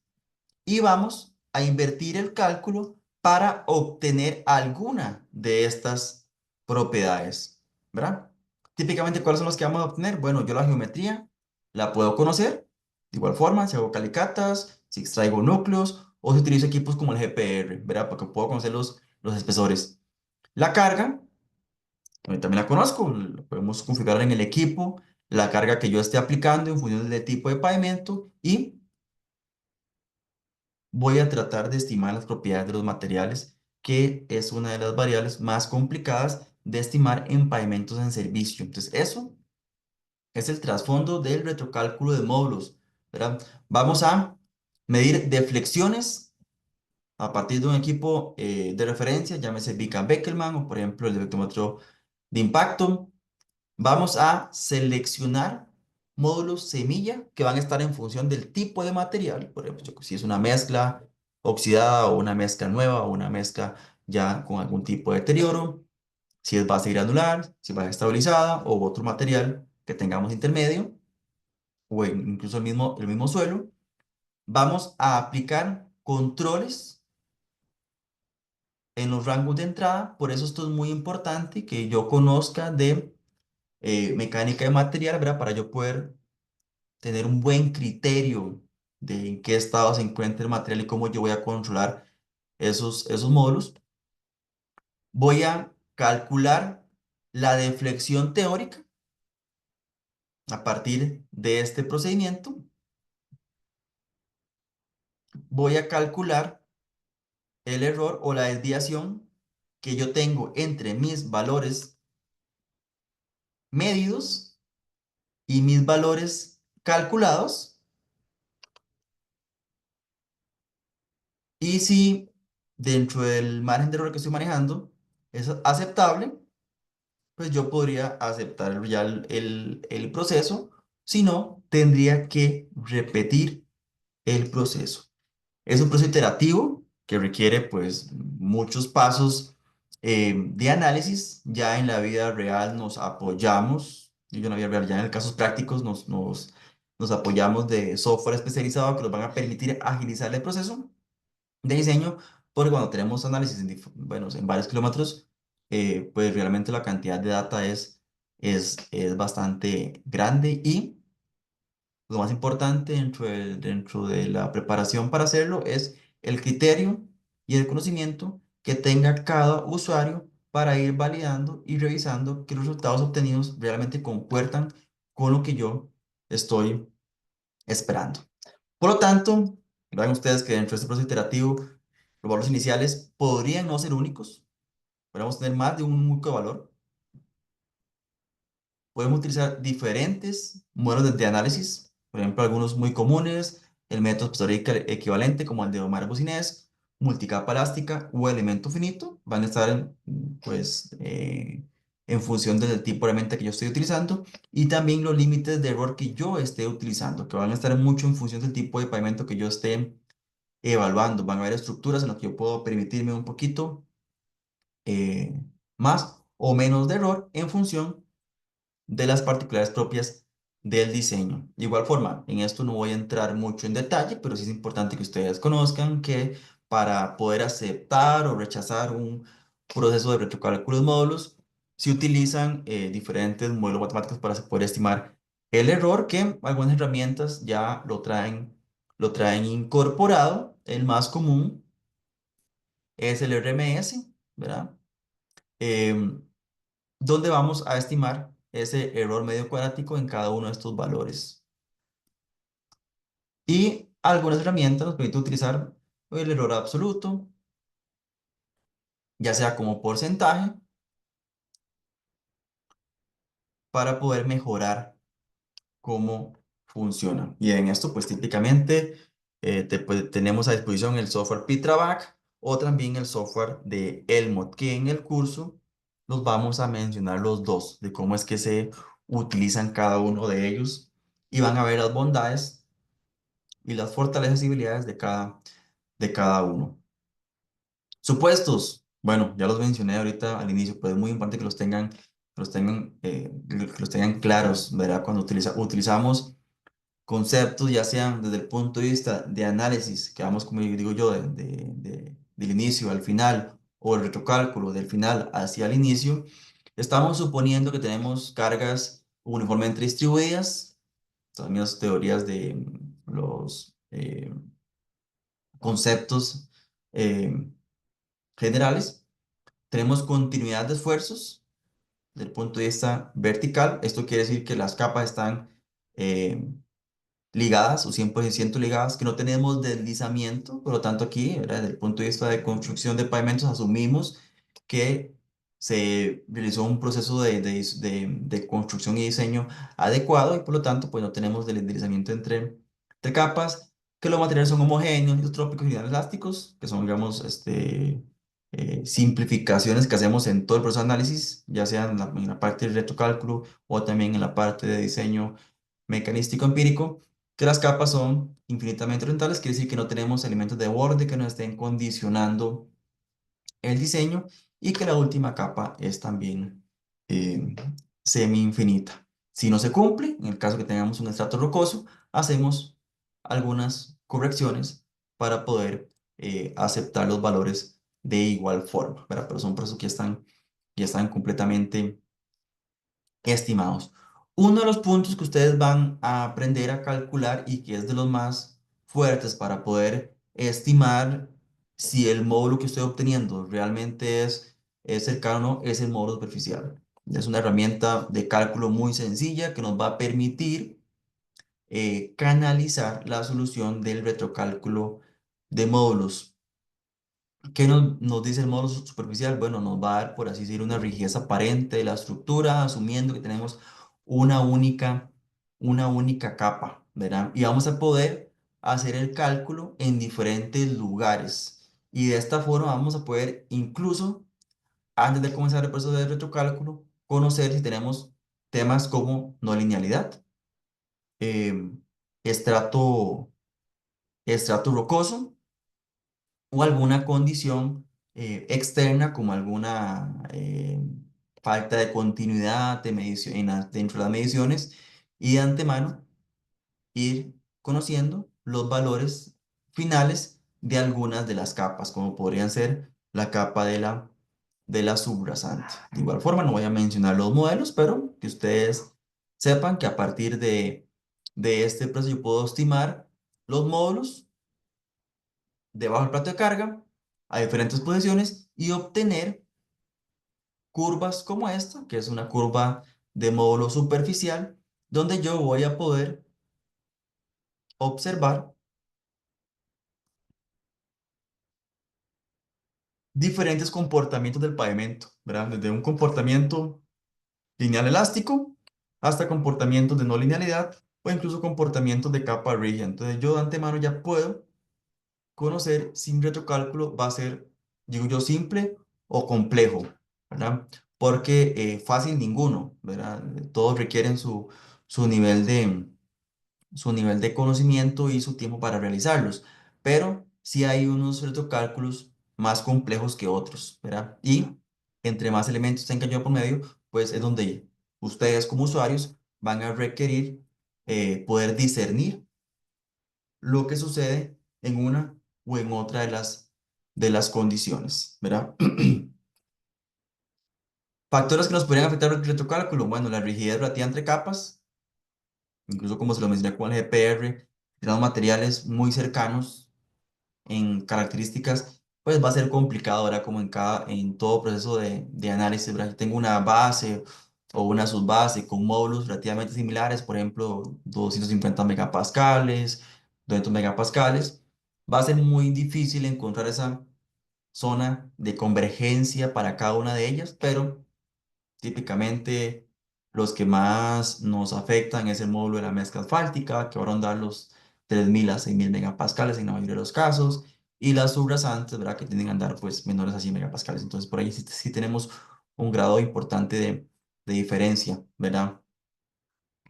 y vamos a invertir el cálculo para obtener alguna de estas propiedades, ¿verdad? Típicamente, ¿cuáles son los que vamos a obtener? Bueno, yo la geometría la puedo conocer de igual forma, si hago calicatas, si extraigo núcleos o si utilizo equipos como el GPR, ¿verdad? Porque puedo conocer los espesores. La carga, también la conozco, la podemos configurar en el equipo, la carga que yo esté aplicando en función del tipo de pavimento y voy a tratar de estimar las propiedades de los materiales, que es una de las variables más complicadas de estimar en pavimentos en servicio. Entonces, eso es el trasfondo del retrocálculo de módulos, ¿verdad? Vamos a medir deflexiones a partir de un equipo de referencia, llámese Vickers Beckelman o, por ejemplo, el deflectómetro de impacto. Vamos a seleccionar módulos semilla que van a estar en función del tipo de material. Por ejemplo, si es una mezcla oxidada o una mezcla nueva o una mezcla ya con algún tipo de deterioro. Si es base granular, si es base estabilizada o otro material que tengamos intermedio o incluso el mismo suelo. Vamos a aplicar controles en los rangos de entrada. Por eso esto es muy importante que yo conozca de mecánica de material, ¿verdad? Para yo poder tener un buen criterio de en qué estado se encuentra el material y cómo yo voy a controlar esos módulos. Voy a calcular la deflexión teórica a partir de este procedimiento. Voy a calcular el error o la desviación que yo tengo entre mis valores medidos y mis valores calculados. Y si dentro del margen de error que estoy manejando es aceptable, pues yo podría aceptar ya el proceso. Si no, tendría que repetir el proceso. Es un proceso iterativo que requiere pues muchos pasos de análisis. Ya en la vida real nos apoyamos, y yo en la vida real, ya en casos prácticos nos apoyamos de software especializado que nos van a permitir agilizar el proceso de diseño, porque cuando tenemos análisis bueno, en varios kilómetros, pues realmente la cantidad de data es bastante grande y lo más importante dentro de la preparación para hacerlo es el criterio y el conocimiento que tenga cada usuario para ir validando y revisando que los resultados obtenidos realmente concuerdan con lo que yo estoy esperando. Por lo tanto, vean ustedes que dentro de este proceso iterativo, los valores iniciales podrían no ser únicos, podríamos tener más de un único valor. Podemos utilizar diferentes modelos de análisis, por ejemplo, algunos muy comunes, el método pseudocode equivalente como el de Omar Bouzinés, multicapa elástica o elemento finito, van a estar pues, en función del tipo de herramienta que yo estoy utilizando y también los límites de error que yo esté utilizando, que van a estar mucho en función del tipo de pavimento que yo esté evaluando. Van a haber estructuras en las que yo puedo permitirme un poquito eh, más o menos de error en función de las particularidades propias del diseño. De igual forma, en esto no voy a entrar mucho en detalle, pero sí es importante que ustedes conozcan que para poder aceptar o rechazar un proceso de retrocálculos módulos, se utilizan diferentes modelos matemáticos para poder estimar el error, que algunas herramientas ya lo traen incorporado. El más común es el RMS, ¿verdad? Em, donde vamos a estimar ese error medio cuadrático en cada uno de estos valores. Y algunas herramientas nos permiten utilizar el error absoluto, ya sea como porcentaje, para poder mejorar cómo funciona. Y en esto, pues típicamente pues, tenemos a disposición el software PitraBack o también el software de Elmot, que en el curso los vamos a mencionar los dos, de cómo es que se utilizan cada uno de ellos y van a ver las bondades y las fortalezas y habilidades de cada uno. Supuestos. Bueno, ya los mencioné ahorita al inicio, pero es muy importante que los tengan claros, ¿verdad? Cuando utilizamos conceptos, ya sean desde el punto de vista de análisis, que vamos, como digo yo, del inicio al final, o el retrocálculo del final hacia el inicio, estamos suponiendo que tenemos cargas uniformemente distribuidas, son las teorías de los conceptos eh, generales. Tenemos continuidad de esfuerzos desde el punto de vista vertical. Esto quiere decir que las capas están eh, ligadas o 100% ligadas, que no tenemos deslizamiento. Por lo tanto, aquí, ¿verdad? Desde el punto de vista de construcción de pavimentos, asumimos que se realizó un proceso de construcción y diseño adecuado y por lo tanto, pues no tenemos deslizamiento entre capas, que los materiales son homogéneos, isotrópicos y elásticos, que son, digamos, simplificaciones que hacemos en todo el proceso de análisis, ya sea en la parte de retrocálculo o también en la parte de diseño mecanístico empírico, que las capas son infinitamente rentables, quiere decir que no tenemos elementos de borde que nos estén condicionando el diseño y que la última capa es también eh, semi-infinita. Si no se cumple, en el caso que tengamos un estrato rocoso, hacemos algunas correcciones para poder aceptar los valores de igual forma, ¿verdad? Pero son procesos que ya están completamente estimados. Uno de los puntos que ustedes van a aprender a calcular y que es de los más fuertes para poder estimar si el módulo que estoy obteniendo realmente es cercano es el módulo superficial. Es una herramienta de cálculo muy sencilla que nos va a permitir canalizar la solución del retrocálculo de módulos. ¿Qué nos dice el módulo superficial? Bueno, nos va a dar, por así decirlo, una rigidez aparente de la estructura, asumiendo que tenemos una única, una única capa, ¿verdad? Y vamos a poder hacer el cálculo en diferentes lugares. Y de esta forma vamos a poder incluso, antes de comenzar el proceso de retrocálculo, conocer si tenemos temas como no linealidad, em, estrato, estrato rocoso o alguna condición externa como alguna falta de continuidad de medición, dentro de las mediciones y de antemano ir conociendo los valores finales de algunas de las capas, como podrían ser la capa de la subrasante. De igual forma, no voy a mencionar los modelos, pero que ustedes sepan que a partir de este proceso yo puedo estimar los módulos debajo del plato de carga a diferentes posiciones y obtener curvas como esta, que es una curva de módulo superficial, donde yo voy a poder observar diferentes comportamientos del pavimento, ¿verdad? Desde un comportamiento lineal elástico hasta comportamientos de no linealidad o incluso comportamientos de capa rígida. Entonces yo de antemano ya puedo conocer si mi retrocálculo va a ser, digo yo, simple o complejo, ¿verdad? Porque fácil ninguno, ¿verdad? Todos requieren su nivel su nivel de conocimiento y su tiempo para realizarlos, pero sí hay unos retrocálculos más complejos que otros, ¿verdad? Y entre más elementos tenga yo por medio, pues es donde ustedes como usuarios van a requerir poder discernir lo que sucede en una o en otra de las condiciones, ¿verdad? Factores que nos podrían afectar el retrocálculo, bueno, la rigidez relativa entre capas, incluso como se lo mencioné con el GPR, tenemos materiales muy cercanos en características, pues va a ser complicado, ¿verdad? Como en todo proceso de análisis, ¿verdad? Si tengo una base o una subbase con módulos relativamente similares, por ejemplo, 250 megapascales, 200 megapascales, va a ser muy difícil encontrar esa zona de convergencia para cada una de ellas, pero típicamente los que más nos afectan es el módulo de la mezcla asfáltica, que va a rondar los 3.000 a 6.000 megapascales en la mayoría de los casos, y las subrasantes, ¿verdad? Que tienden a andar pues menores a 100 megapascales. Entonces por ahí sí tenemos un grado importante de diferencia, ¿verdad?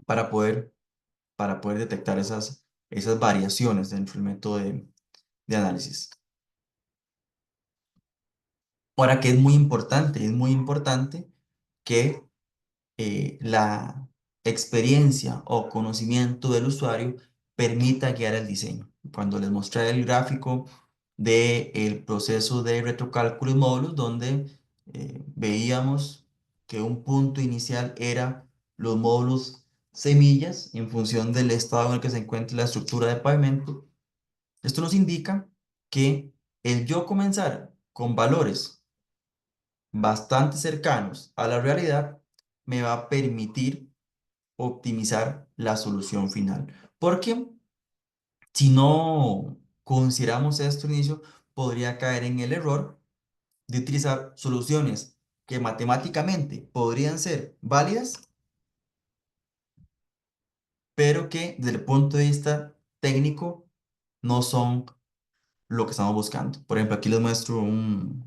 Para poder, para poder detectar esas variaciones dentro del método de análisis. Ahora, que es muy importante que la experiencia o conocimiento del usuario permita guiar el diseño. Cuando les mostré el gráfico del proceso de retrocálculo y módulos, donde veíamos que un punto inicial era los módulos semillas en función del estado en el que se encuentra la estructura de pavimento, esto nos indica que el yo comenzar con valores bastante cercanos a la realidad me va a permitir optimizar la solución final. Porque si no consideramos esto al inicio, podría caer en el error de utilizar soluciones que matemáticamente podrían ser válidas, pero que desde el punto de vista técnico no son lo que estamos buscando. Por ejemplo, aquí les muestro un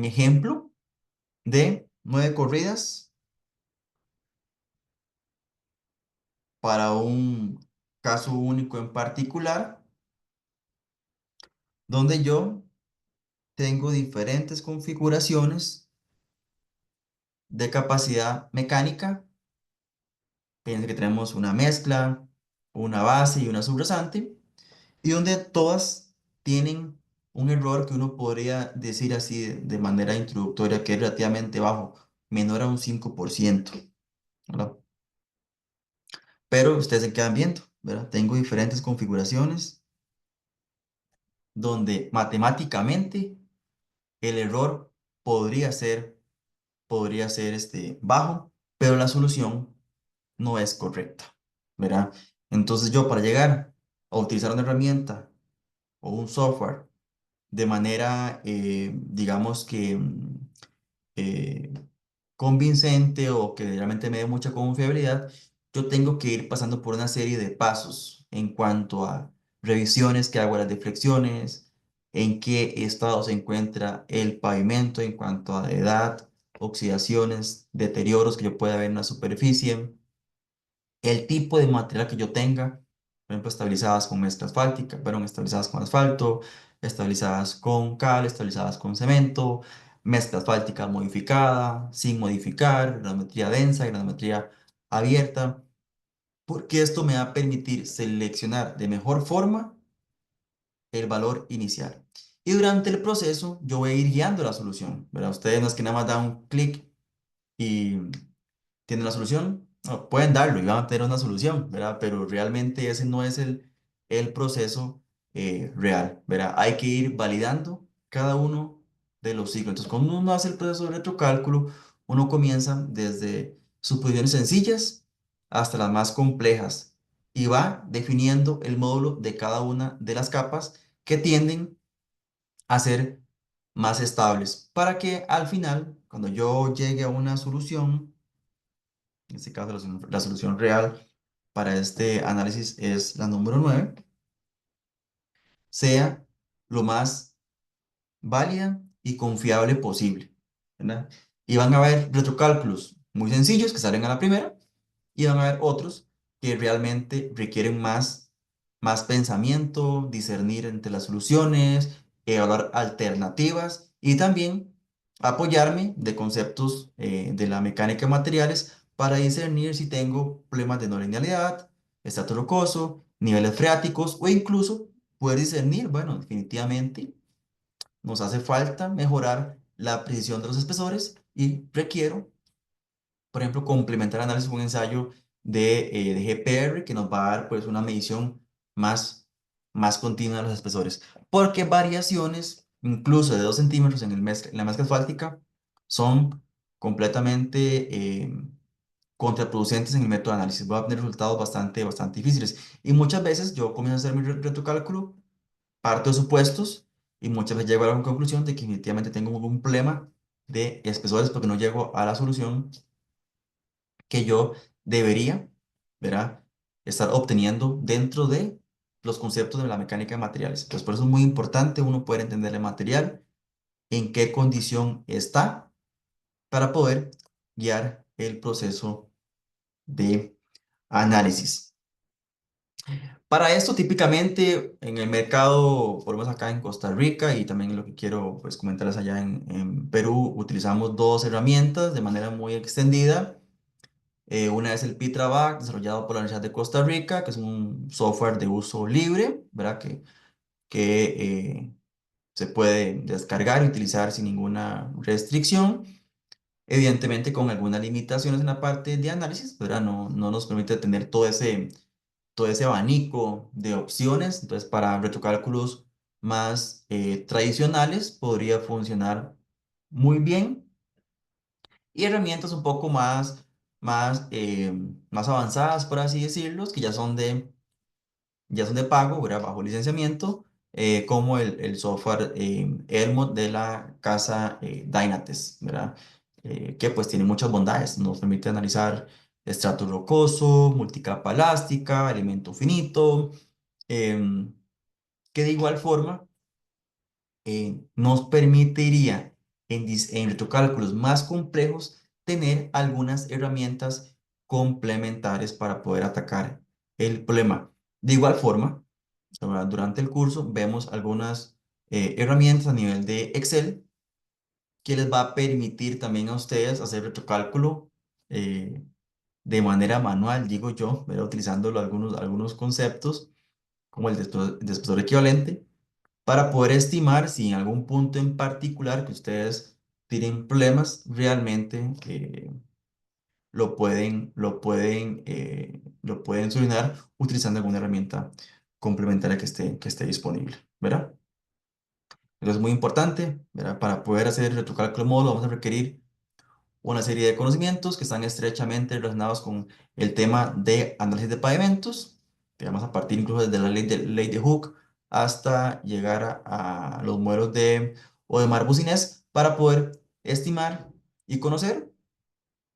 ejemplo de 9 corridas para un caso único en particular, donde yo tengo diferentes configuraciones de capacidad mecánica. Fíjense que tenemos una mezcla, una base y una subrasante, y donde todas tienen un error que uno podría decir así de manera introductoria que es relativamente bajo, menor a un 5%, ¿verdad? Pero ustedes se quedan viendo, ¿verdad? Tengo diferentes configuraciones donde matemáticamente el error podría ser, podría ser bajo, pero la solución no es correcta, ¿verdad? Entonces yo para llegar a utilizar una herramienta o un software de manera, digamos que eh, convincente o que realmente me dé mucha confiabilidad, yo tengo que ir pasando por una serie de pasos en cuanto a revisiones que hago a las deflexiones, en qué estado se encuentra el pavimento en cuanto a edad, oxidaciones, deterioros que yo pueda ver en la superficie, el tipo de material que yo tenga, por ejemplo, estabilizadas con mezcla asfáltica, perdón, estabilizadas con asfalto, estabilizadas con cal, estabilizadas con cemento, mezcla asfáltica modificada, sin modificar, granometría densa, granometría abierta, porque esto me va a permitir seleccionar de mejor forma el valor inicial. Y durante el proceso yo voy a ir guiando la solución, ¿verdad? Ustedes no es que nada más dan un clic y tienen la solución. No, pueden darlo y van a tener una solución, ¿verdad? Pero realmente ese no es el proceso real, ¿verdad? Hay que ir validando cada uno de los ciclos. Entonces, cuando uno hace el proceso de retrocálculo, uno comienza desde suposiciones sencillas hasta las más complejas y va definiendo el módulo de cada una de las capas que tienden a ser más estables para que al final, cuando yo llegue a una solución, en este caso la solución real para este análisis es la número 9, sea lo más válida y confiable posible, ¿verdad? Y van a haber retrocálculos muy sencillos que salen a la primera y van a haber otros que realmente requieren más pensamiento, discernir entre las soluciones, evaluar alternativas y también apoyarme de conceptos de la mecánica de materiales para discernir si tengo problemas de no linealidad, estrato rocoso, niveles freáticos o incluso poder discernir, bueno, definitivamente nos hace falta mejorar la precisión de los espesores y requiero, por ejemplo, complementar el análisis con un ensayo de GPR que nos va a dar pues una medición más continua de los espesores. Porque variaciones, incluso de 2 centímetros en la mezcla asfáltica, son completamente contraproducentes en el método de análisis. Va a tener resultados bastante difíciles. Y muchas veces yo comienzo a hacer mi retrocálculo, parto de supuestos y muchas veces llego a la conclusión de que definitivamente tengo un problema de espesores porque no llego a la solución que yo debería, ¿verdad? Estar obteniendo dentro de los conceptos de la mecánica de materiales. Entonces, por eso es muy importante uno poder entender el material, en qué condición está, para poder guiar el proceso de análisis. Para esto, típicamente en el mercado, por lo menos acá en Costa Rica y también lo que quiero pues, comentarles allá en Perú, utilizamos dos herramientas de manera muy extendida. Una es el PitraBack, desarrollado por la Universidad de Costa Rica, que es un software de uso libre, ¿verdad? Que se puede descargar y utilizar sin ninguna restricción. Evidentemente con algunas limitaciones en la parte de análisis, ¿verdad? No nos permite tener todo ese abanico de opciones. Entonces, para retrocálculos más tradicionales podría funcionar muy bien y herramientas un poco más avanzadas, por así decirlos, que ya son de pago, ¿verdad? Bajo licenciamiento, como el software Elmo de la casa Dynates, ¿verdad? Que pues tiene muchas bondades, nos permite analizar estrato rocoso, multicapa elástica, elemento finito, em, que de igual forma nos permitiría en retrocálculos más complejos tener algunas herramientas complementarias para poder atacar el problema. De igual forma, durante el curso vemos algunas herramientas a nivel de Excel que les va a permitir también a ustedes hacer retrocálculo eh, de manera manual, digo yo, ¿verdad? Utilizando algunos conceptos como el de espesor equivalente para poder estimar si en algún punto en particular que ustedes tienen problemas, realmente lo pueden solucionar utilizando alguna herramienta complementaria que esté disponible, ¿verdad? Entonces es muy importante, ¿verdad? Para poder hacer el retrocálculo módulo vamos a requerir una serie de conocimientos que están estrechamente relacionados con el tema de análisis de pavimentos, que vamos a partir incluso desde la ley de Hooke hasta llegar a los modelos de Odemar Bucinés para poder estimar y conocer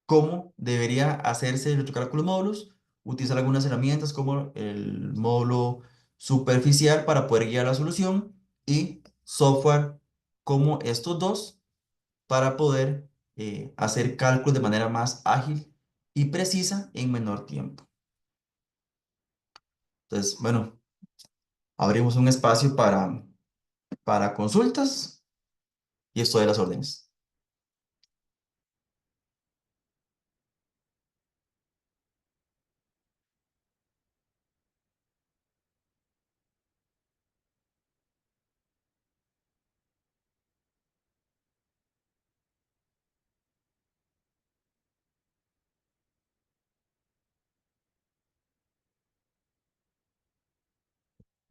cómo debería hacerse el retrocálculo de módulos, utilizar algunas herramientas como el módulo superficial para poder guiar la solución y software como estos dos para poder hacer cálculos de manera más ágil y precisa en menor tiempo. Entonces, bueno, abrimos un espacio para consultas y esto de las órdenes.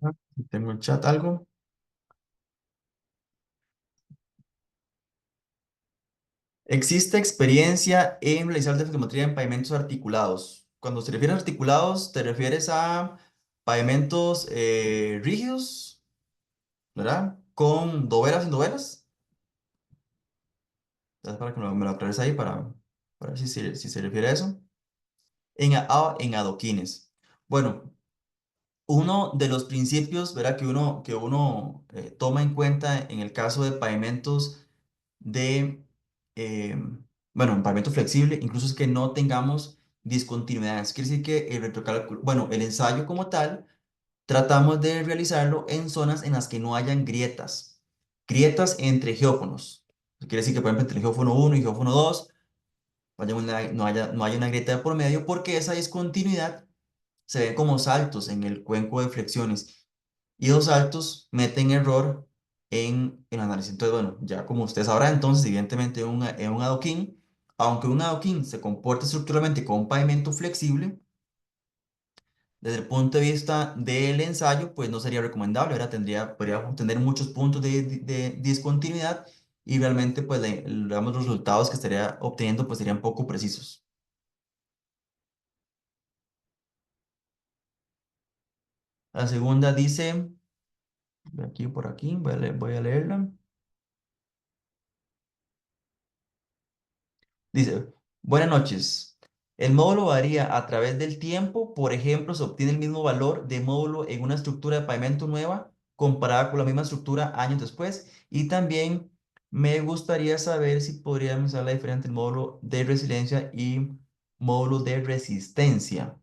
Ah, tengo el chat algo. ¿Existe experiencia en realizar deflectometría en pavimentos articulados? Cuando se refiere a articulados, ¿te refieres a pavimentos rígidos, ¿verdad? Con dovelas sin dovelas. Entonces, para que me lo aclares ahí para ver si se refiere a eso. En adoquines. Bueno, uno de los principios, ¿verdad? Que uno toma en cuenta en el caso de pavimentos de, eh, bueno, en pavimento flexible, incluso es que no tengamos discontinuidades. Quiere decir que el retrocálculo, bueno, el ensayo como tal, tratamos de realizarlo en zonas en las que no hayan grietas, grietas entre geófonos. Quiere decir que, por ejemplo, entre el geófono 1 y geófono 2 no haya una grieta de por medio, porque esa discontinuidad se ve como saltos en el cuenco de flexiones y esos saltos meten error en el análisis. Entonces, bueno, ya como usted sabrá, entonces, evidentemente, en un adoquín, aunque un adoquín se comporte estructuralmente como un pavimento flexible, desde el punto de vista del ensayo, pues no sería recomendable, ¿verdad? Podría tener muchos puntos de discontinuidad y realmente, pues, digamos, los resultados que estaría obteniendo, pues, serían poco precisos. La segunda dice, de aquí por aquí, voy a leerla. Dice, buenas noches. El módulo varía a través del tiempo. Por ejemplo, se obtiene el mismo valor de módulo en una estructura de pavimento nueva comparada con la misma estructura años después. Y también me gustaría saber si podríamos usar la diferencia entre el módulo de resiliencia y módulo de resistencia.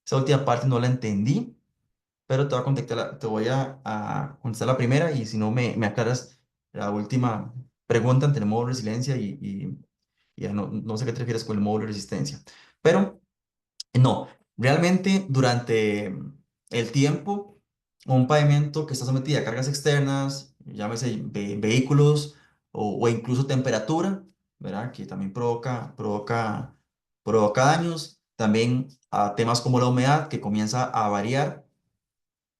Esa última parte no la entendí, pero te voy a te voy a contestar la primera y si no me aclaras la última pregunta entre el módulo de resiliencia y ya no sé qué te refieres con el módulo de resistencia. Pero no, realmente durante el tiempo, un pavimento que está sometido a cargas externas, llámese vehículos o incluso temperatura, ¿verdad? Que también provoca daños. También a temas como la humedad, que comienza a variar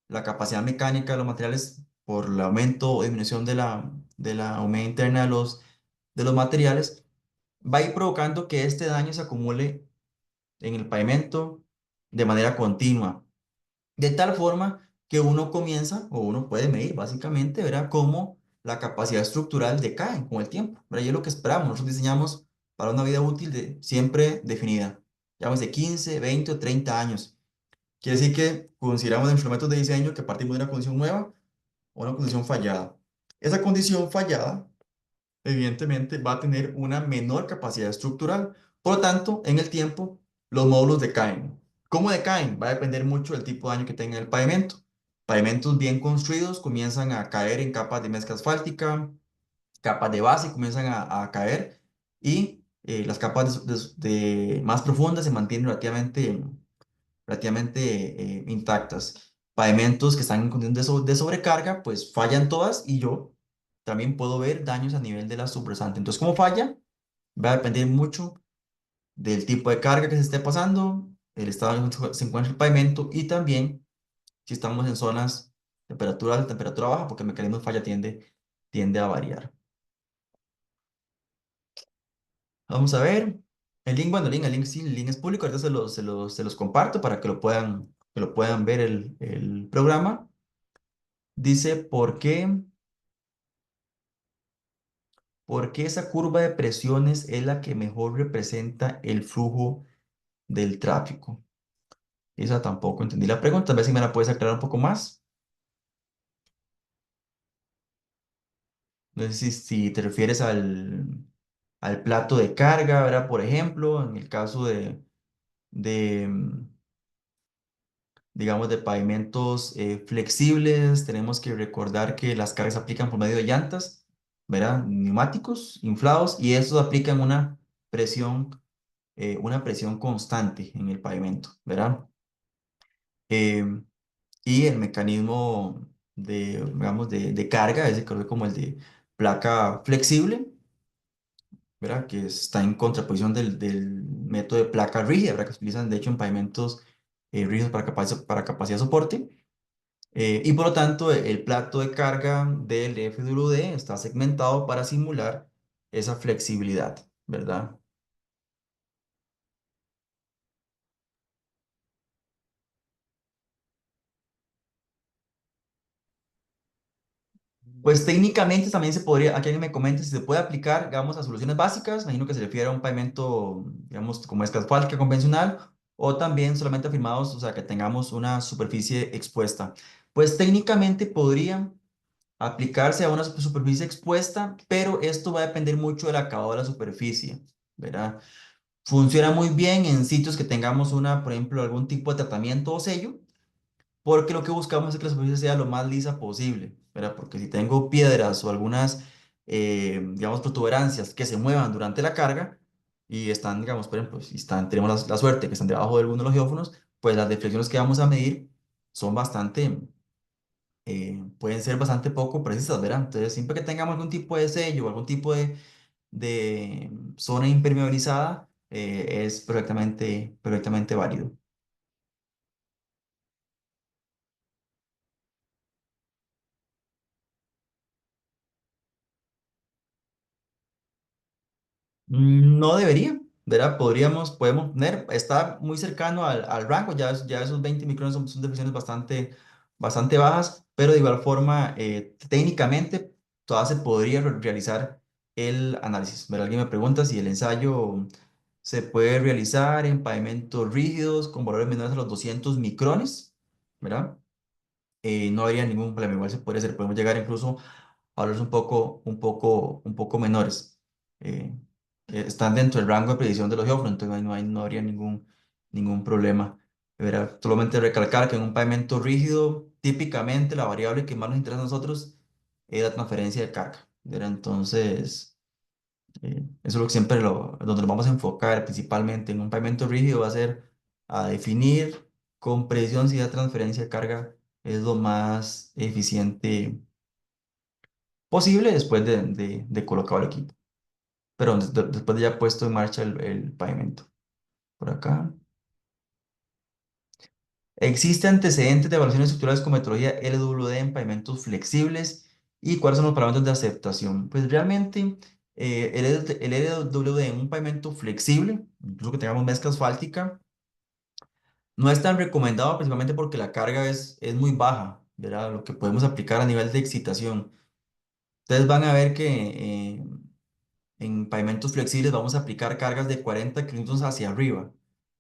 la capacidad mecánica de los materiales por el aumento o disminución de la humedad interna de los materiales, va a ir provocando que este daño se acumule en el pavimento de manera continua, de tal forma que uno comienza o uno puede medir básicamente, verá cómo la capacidad estructural decae con el tiempo. ¿Verdad? Y es lo que esperamos. Nosotros diseñamos para una vida útil siempre definida, llámese 15, 20 o 30 años. Quiere decir que consideramos los instrumentos de diseño que partimos de una condición nueva o una condición fallada. Esa condición fallada, evidentemente, va a tener una menor capacidad estructural. Por lo tanto, en el tiempo, los módulos decaen. ¿Cómo decaen? Va a depender mucho del tipo de daño que tenga el pavimento. Pavimentos bien construidos comienzan a caer en capas de mezcla asfáltica, capas de base comienzan a caer y las capas más profundas se mantienen relativamente intactas. Pavimentos que están en condición de sobrecarga, pues fallan todas y yo también puedo ver daños a nivel de la subrasante. Entonces, ¿cómo falla? Va a depender mucho del tipo de carga que se esté pasando, el estado en el que se encuentra el pavimento y también si estamos en zonas temperatura alta, temperatura baja, porque el mecanismo de falla tiende a variar. Vamos a ver. El link, bueno, el link sí, el link es público, ahorita se los comparto para que lo puedan ver el programa. Dice, ¿por qué esa curva de presiones es la que mejor representa el flujo del tráfico? Esa tampoco entendí la pregunta, a ver si me la puedes aclarar un poco más. No sé si te refieres al plato de carga, ¿verdad? Por ejemplo, en el caso de, digamos, de pavimentos flexibles, tenemos que recordar que las cargas se aplican por medio de llantas, ¿verdad? Neumáticos inflados y estos aplican una presión constante en el pavimento, ¿verdad? Em, y el mecanismo digamos, de carga, ese creo que como el de placa flexible, ¿verdad? Que está en contraposición del método de placa rígida, ¿verdad? Que se utilizan de hecho en pavimentos rígidos para capacidad de soporte. Y por lo tanto, el plato de carga del FWD está segmentado para simular esa flexibilidad, ¿verdad? Pues técnicamente también se podría, aquí alguien me comenta si se puede aplicar, digamos, a soluciones básicas, imagino que se refiere a un pavimento, digamos, como es asfáltica convencional, o también solamente afirmados, o sea, que tengamos una superficie expuesta. Pues técnicamente podría aplicarse a una superficie expuesta, pero esto va a depender mucho del acabado de la superficie, ¿verdad? Funciona muy bien en sitios que tengamos por ejemplo, algún tipo de tratamiento o sello, porque lo que buscamos es que la superficie sea lo más lisa posible, ¿verdad? Porque si tengo piedras o algunas, digamos, protuberancias que se muevan durante la carga y están, digamos, por ejemplo, si tenemos la suerte que están debajo de alguno de los geófonos, pues las deflexiones que vamos a medir son pueden ser bastante poco precisas, ¿verdad? Entonces, siempre que tengamos algún tipo de sello, algún tipo de zona impermeabilizada, es perfectamente válido. No debería, ¿verdad? Podemos poner, está muy cercano al rango, ya esos 20 micrones son definiciones bastante bajas, pero de igual forma, técnicamente, todavía se podría realizar el análisis. ¿Verdad? Alguien me pregunta si el ensayo se puede realizar en pavimentos rígidos con valores menores a los 200 micrones, ¿verdad? No habría ningún problema, igual se podría hacer, podemos llegar incluso valores un poco menores. Eh, Están dentro del rango de predicción de los geófonos, entonces no habría ningún problema. ¿Verdad? Solamente recalcar que en un pavimento rígido, típicamente la variable que más nos interesa a nosotros es la transferencia de carga. ¿Verdad? Entonces, eso es lo que donde nos vamos a enfocar principalmente en un pavimento rígido, va a ser a definir con precisión si la transferencia de carga es lo más eficiente posible después de colocado el equipo, pero después de ya puesto en marcha el pavimento. Por acá. ¿Existe antecedentes de evaluaciones estructurales con metodología LWD en pavimentos flexibles? ¿Y cuáles son los parámetros de aceptación? Pues realmente el LWD en un pavimento flexible, incluso que tengamos mezcla asfáltica, no es tan recomendado principalmente porque la carga es muy baja, ¿verdad? Lo que podemos aplicar a nivel de excitación. Ustedes van a ver que en pavimentos flexibles vamos a aplicar cargas de 40 kilómetros hacia arriba.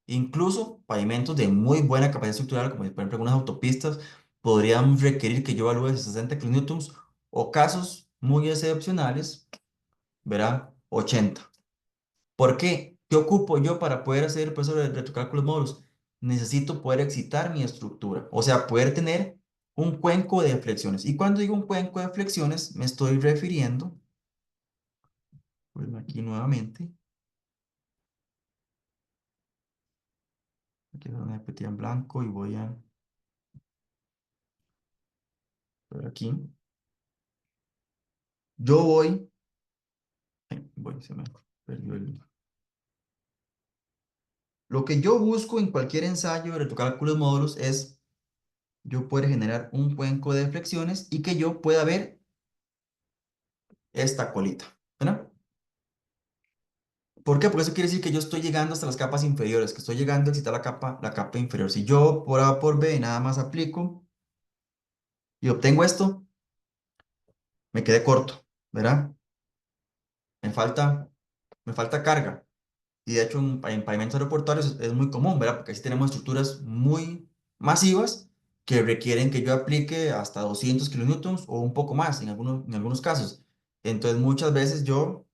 Incluso pavimentos de muy buena capacidad estructural, como por ejemplo algunas autopistas, podrían requerir que yo evalúe 60 kilómetros o casos muy excepcionales, ¿verdad? 80. ¿Por qué? ¿Qué ocupo yo para poder hacer el proceso de retrocálculos módulos? Necesito poder excitar mi estructura, o sea, poder tener un cuenco de flexiones. Y cuando digo un cuenco de flexiones, me estoy refiriendo, pues aquí nuevamente. Aquí voy a repetir en blanco y voy a ver aquí. Yo se me perdió Lo que yo busco en cualquier ensayo de retrocálculos módulos es yo poder generar un cuenco de flexiones y que yo pueda ver esta colita, ¿verdad? ¿Por qué? Porque eso quiere decir que yo estoy llegando hasta las capas inferiores, que estoy llegando a excitar la capa inferior. Si yo por A por B nada más aplico y obtengo esto, me quedé corto, ¿verdad? Me falta, me falta carga. Y de hecho en pavimentos aeroportuarios es muy común, ¿verdad? Porque así tenemos estructuras muy masivas que requieren que yo aplique hasta 200 kilonewtons o un poco más en algunos casos. Entonces muchas veces yo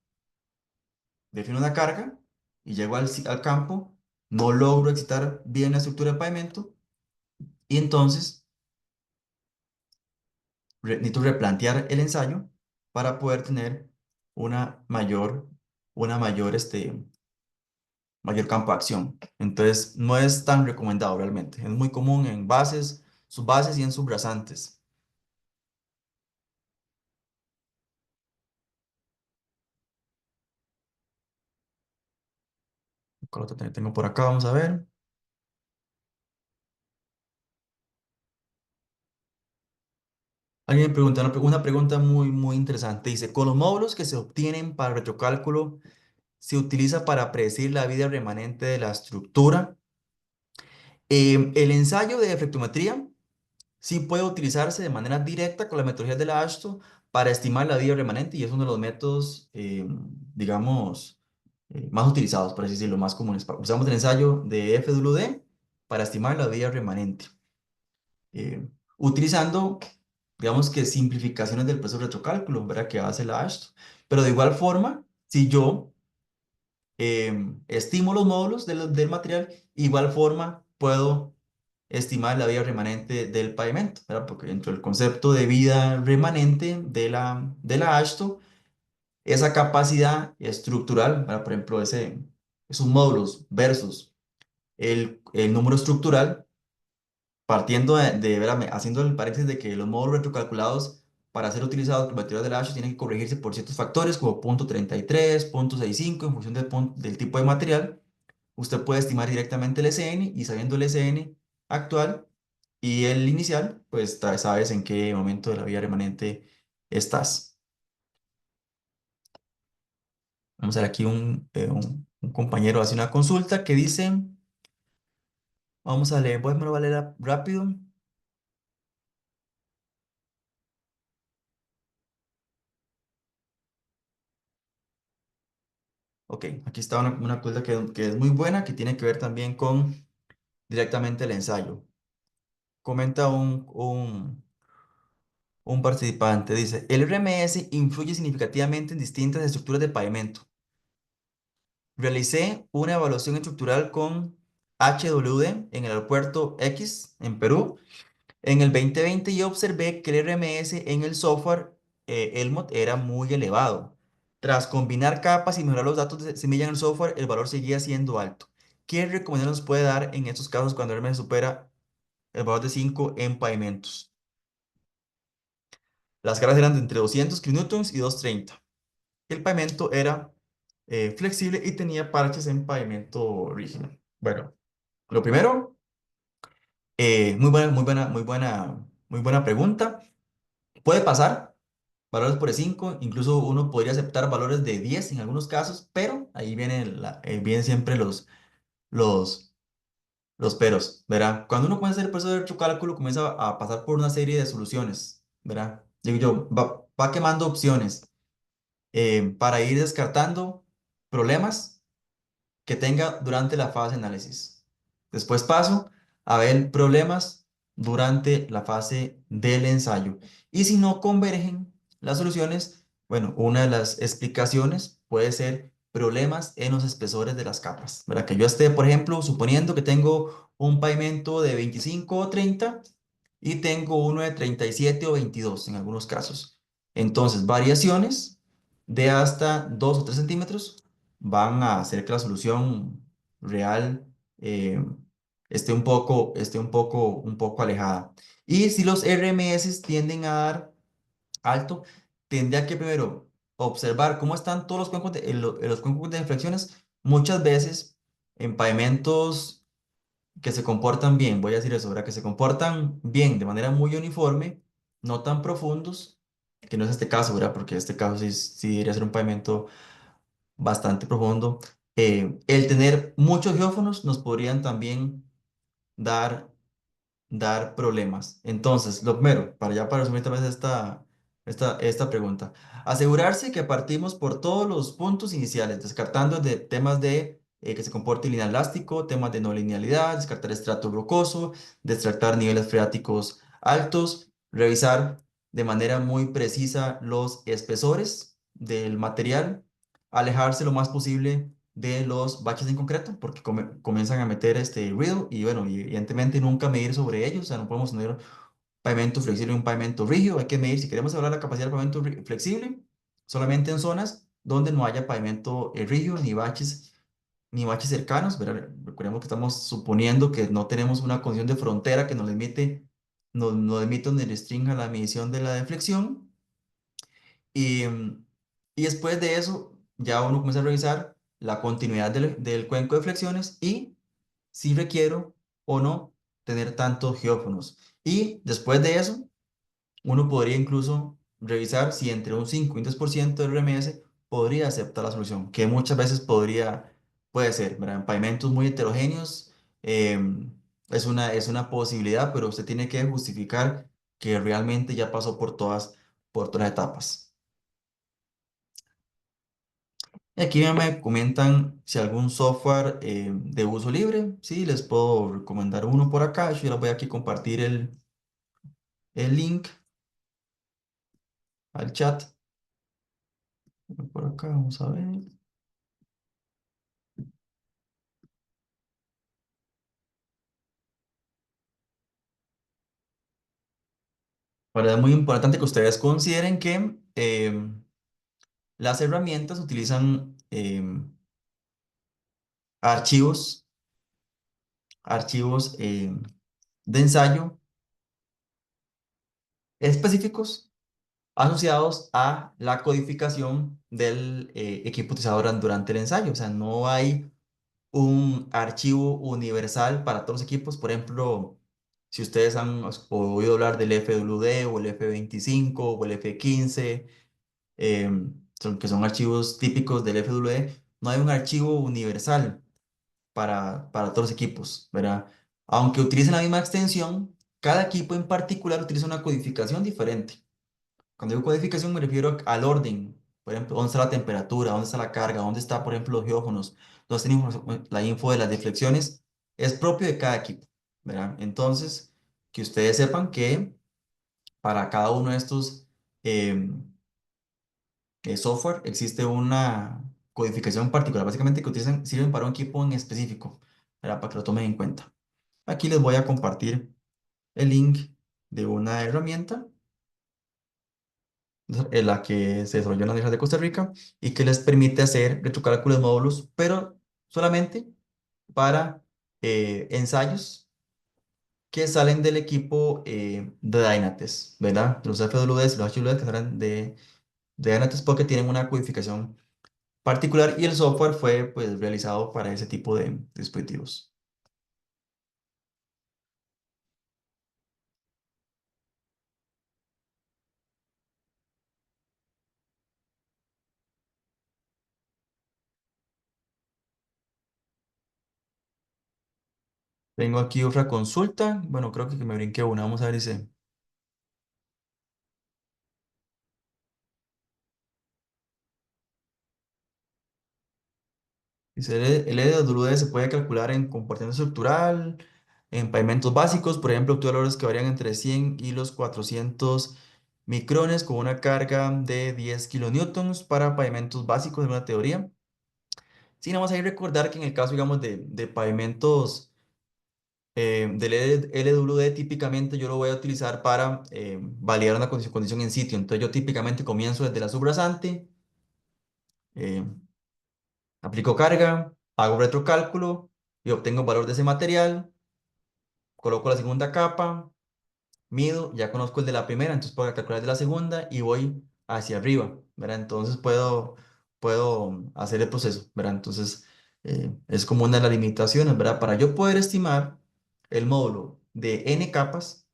defino una carga y llego al campo, no logro excitar bien la estructura de pavimento y entonces necesito replantear el ensayo para poder tener una mayor, una mayor, mayor campo de acción. Entonces, no es tan recomendado realmente. Es muy común en bases, subbases y en subrasantes. ¿Cuál otro tengo por acá? Vamos a ver. Alguien me pregunta una pregunta muy interesante. Dice, con los módulos que se obtienen para retrocálculo, ¿se utiliza para predecir la vida remanente de la estructura? El ensayo de efectometría sí puede utilizarse de manera directa con las metodologías de la AASHTO para estimar la vida remanente y es uno de los métodos, digamos, más utilizados, por así decirlo, más comunes. Usamos el ensayo de FWD para estimar la vida remanente, utilizando, digamos que simplificaciones del proceso de retrocálculo, ¿verdad? Que hace la AASHTO. Pero de igual forma, si yo estimo los módulos del material, igual forma puedo estimar la vida remanente del pavimento, ¿verdad? Porque dentro del concepto de vida remanente de la AASHTO, esa capacidad estructural, ¿verdad? Por ejemplo, esos módulos versus el número estructural, partiendo ¿verdad? Haciendo el paréntesis de que los módulos retrocalculados para ser utilizados con materiales de la AASHTO tienen que corregirse por ciertos factores como punto 33, punto 65, en función del tipo de material. Usted puede estimar directamente el SN y sabiendo el SN actual y el inicial, pues sabes en qué momento de la vida remanente estás. Vamos a ver aquí un compañero hace una consulta que dice, vamos a leer, voy a leer rápido. Ok, aquí está una consulta que es muy buena, que tiene que ver también con directamente el ensayo. Comenta un participante, dice, el RMS influye significativamente en distintas estructuras de pavimento. Realicé una evaluación estructural con HWD en el aeropuerto X en Perú en el 2020 y observé que el RMS en el software Elmot era muy elevado. Tras combinar capas y mejorar los datos de semilla en el software, el valor seguía siendo alto. ¿Qué recomendación nos puede dar en estos casos cuando el RMS supera el valor de 5 en pavimentos? Las cargas eran de entre 200 kilonewtons y 230. El pavimento era flexible y tenía parches en pavimento rígido. Bueno, lo primero, muy buena pregunta. Puede pasar valores por E5, incluso uno podría aceptar valores de 10 en algunos casos, pero ahí vienen siempre los, los peros, ¿verdad? Cuando uno comienza a hacer el proceso de cálculo, comienza a pasar por una serie de soluciones, ¿verdad? Digo yo, va quemando opciones para ir descartando problemas que tenga durante la fase de análisis. Después paso a ver problemas durante la fase del ensayo. Y si no convergen las soluciones, bueno, una de las explicaciones puede ser problemas en los espesores de las capas. ¿Verdad? Que yo esté, por ejemplo, suponiendo que tengo un pavimento de 25 o 30 y tengo uno de 37 o 22 en algunos casos. Entonces, variaciones de hasta 2 o 3 centímetros van a hacer que la solución real eh, un poco alejada. Y si los RMS tienden a dar alto, tendría que primero observar cómo están todos los cuencos los cuencos de inflexiones. Muchas veces en pavimentos que se comportan bien, voy a decir eso, ¿verdad? Que se comportan bien de manera muy uniforme, no tan profundos, que no es este caso, ¿verdad? Porque este caso sí debería ser un pavimento bastante profundo. El tener muchos geófonos nos podrían también dar dar problemas. Entonces, lo primero, para resumir tal vez esta pregunta, asegurarse que partimos por todos los puntos iniciales, descartando de temas de que se comporte lineal elástico, temas de no linealidad, descartar estrato rocoso, descartar niveles freáticos altos, revisar de manera muy precisa los espesores del material, alejarse lo más posible de los baches en concreto, porque comienzan a meter este ruido y bueno, y evidentemente nunca medir sobre ellos, o sea, no podemos tener pavimento flexible y un pavimento rígido, hay que medir, si queremos hablar de la capacidad del pavimento flexible, solamente en zonas donde no haya pavimento rígido ni baches cercanos, ¿verdad? Recordemos que estamos suponiendo que no tenemos una condición de frontera que nos limite o nos restrinja la medición de la deflexión. Y después de eso, ya uno comienza a revisar la continuidad del cuenco de flexiones y si requiero o no tener tantos geófonos. Y después de eso, uno podría incluso revisar si entre un 5 y un 10% de RMS podría aceptar la solución, que muchas veces puede ser, ¿verdad? En pavimentos muy heterogéneos, es una posibilidad, pero usted tiene que justificar que realmente ya pasó por todas las etapas. Y aquí me comentan si algún software de uso libre, sí, les puedo recomendar uno por acá. Yo les voy aquí a compartir el link al chat. Por acá, vamos a ver. Ahora es muy importante que ustedes consideren que las herramientas utilizan archivos, archivos de ensayo específicos asociados a la codificación del equipo utilizado durante el ensayo. O sea, no hay un archivo universal para todos los equipos. Por ejemplo, si ustedes han oído hablar del FWD o el F25 o el F15, que son archivos típicos del FWD, no hay un archivo universal para todos los equipos, ¿verdad? Aunque utilicen la misma extensión, cada equipo en particular utiliza una codificación diferente. Cuando digo codificación me refiero al orden. Por ejemplo, dónde está la temperatura, dónde está la carga, dónde está, por ejemplo, los geófonos, dónde está la info de las deflexiones. Es propio de cada equipo, ¿verdad? Entonces, que ustedes sepan que para cada uno de estos software existe una codificación particular, básicamente que sirven para un equipo en específico, ¿verdad? Para que lo tomen en cuenta. Aquí les voy a compartir el link de una herramienta en la que se desarrolló en la Universidad de Costa Rica y que les permite hacer retrocálculos de módulos, pero solamente para ensayos que salen del equipo de Dynates, ¿verdad? Los FWDs, los HWDs que salen de Dynates porque tienen una codificación particular y el software fue pues realizado para ese tipo de dispositivos. Tengo aquí otra consulta. Bueno, creo que me brinqué una. Vamos a ver, dice, el EWD se puede calcular en comportamiento estructural, en pavimentos básicos, por ejemplo, obtuve valores que varían entre 100 y los 400 micrones con una carga de 10 kilonewtons para pavimentos básicos de una teoría. Sí, nada más hay que recordar que en el caso, digamos, de pavimentos del LWD, típicamente yo lo voy a utilizar para validar una condición en sitio. Entonces yo típicamente comienzo desde la subrasante, eh, aplico carga, hago retrocálculo y obtengo el valor de ese material, coloco la segunda capa, mido, ya conozco el de la primera, entonces puedo calcular el de la segunda y voy hacia arriba, ¿verdad? Entonces puedo hacer el proceso, ¿verdad? Entonces es como una de las limitaciones, ¿verdad? Para yo poder estimar el módulo de n capas,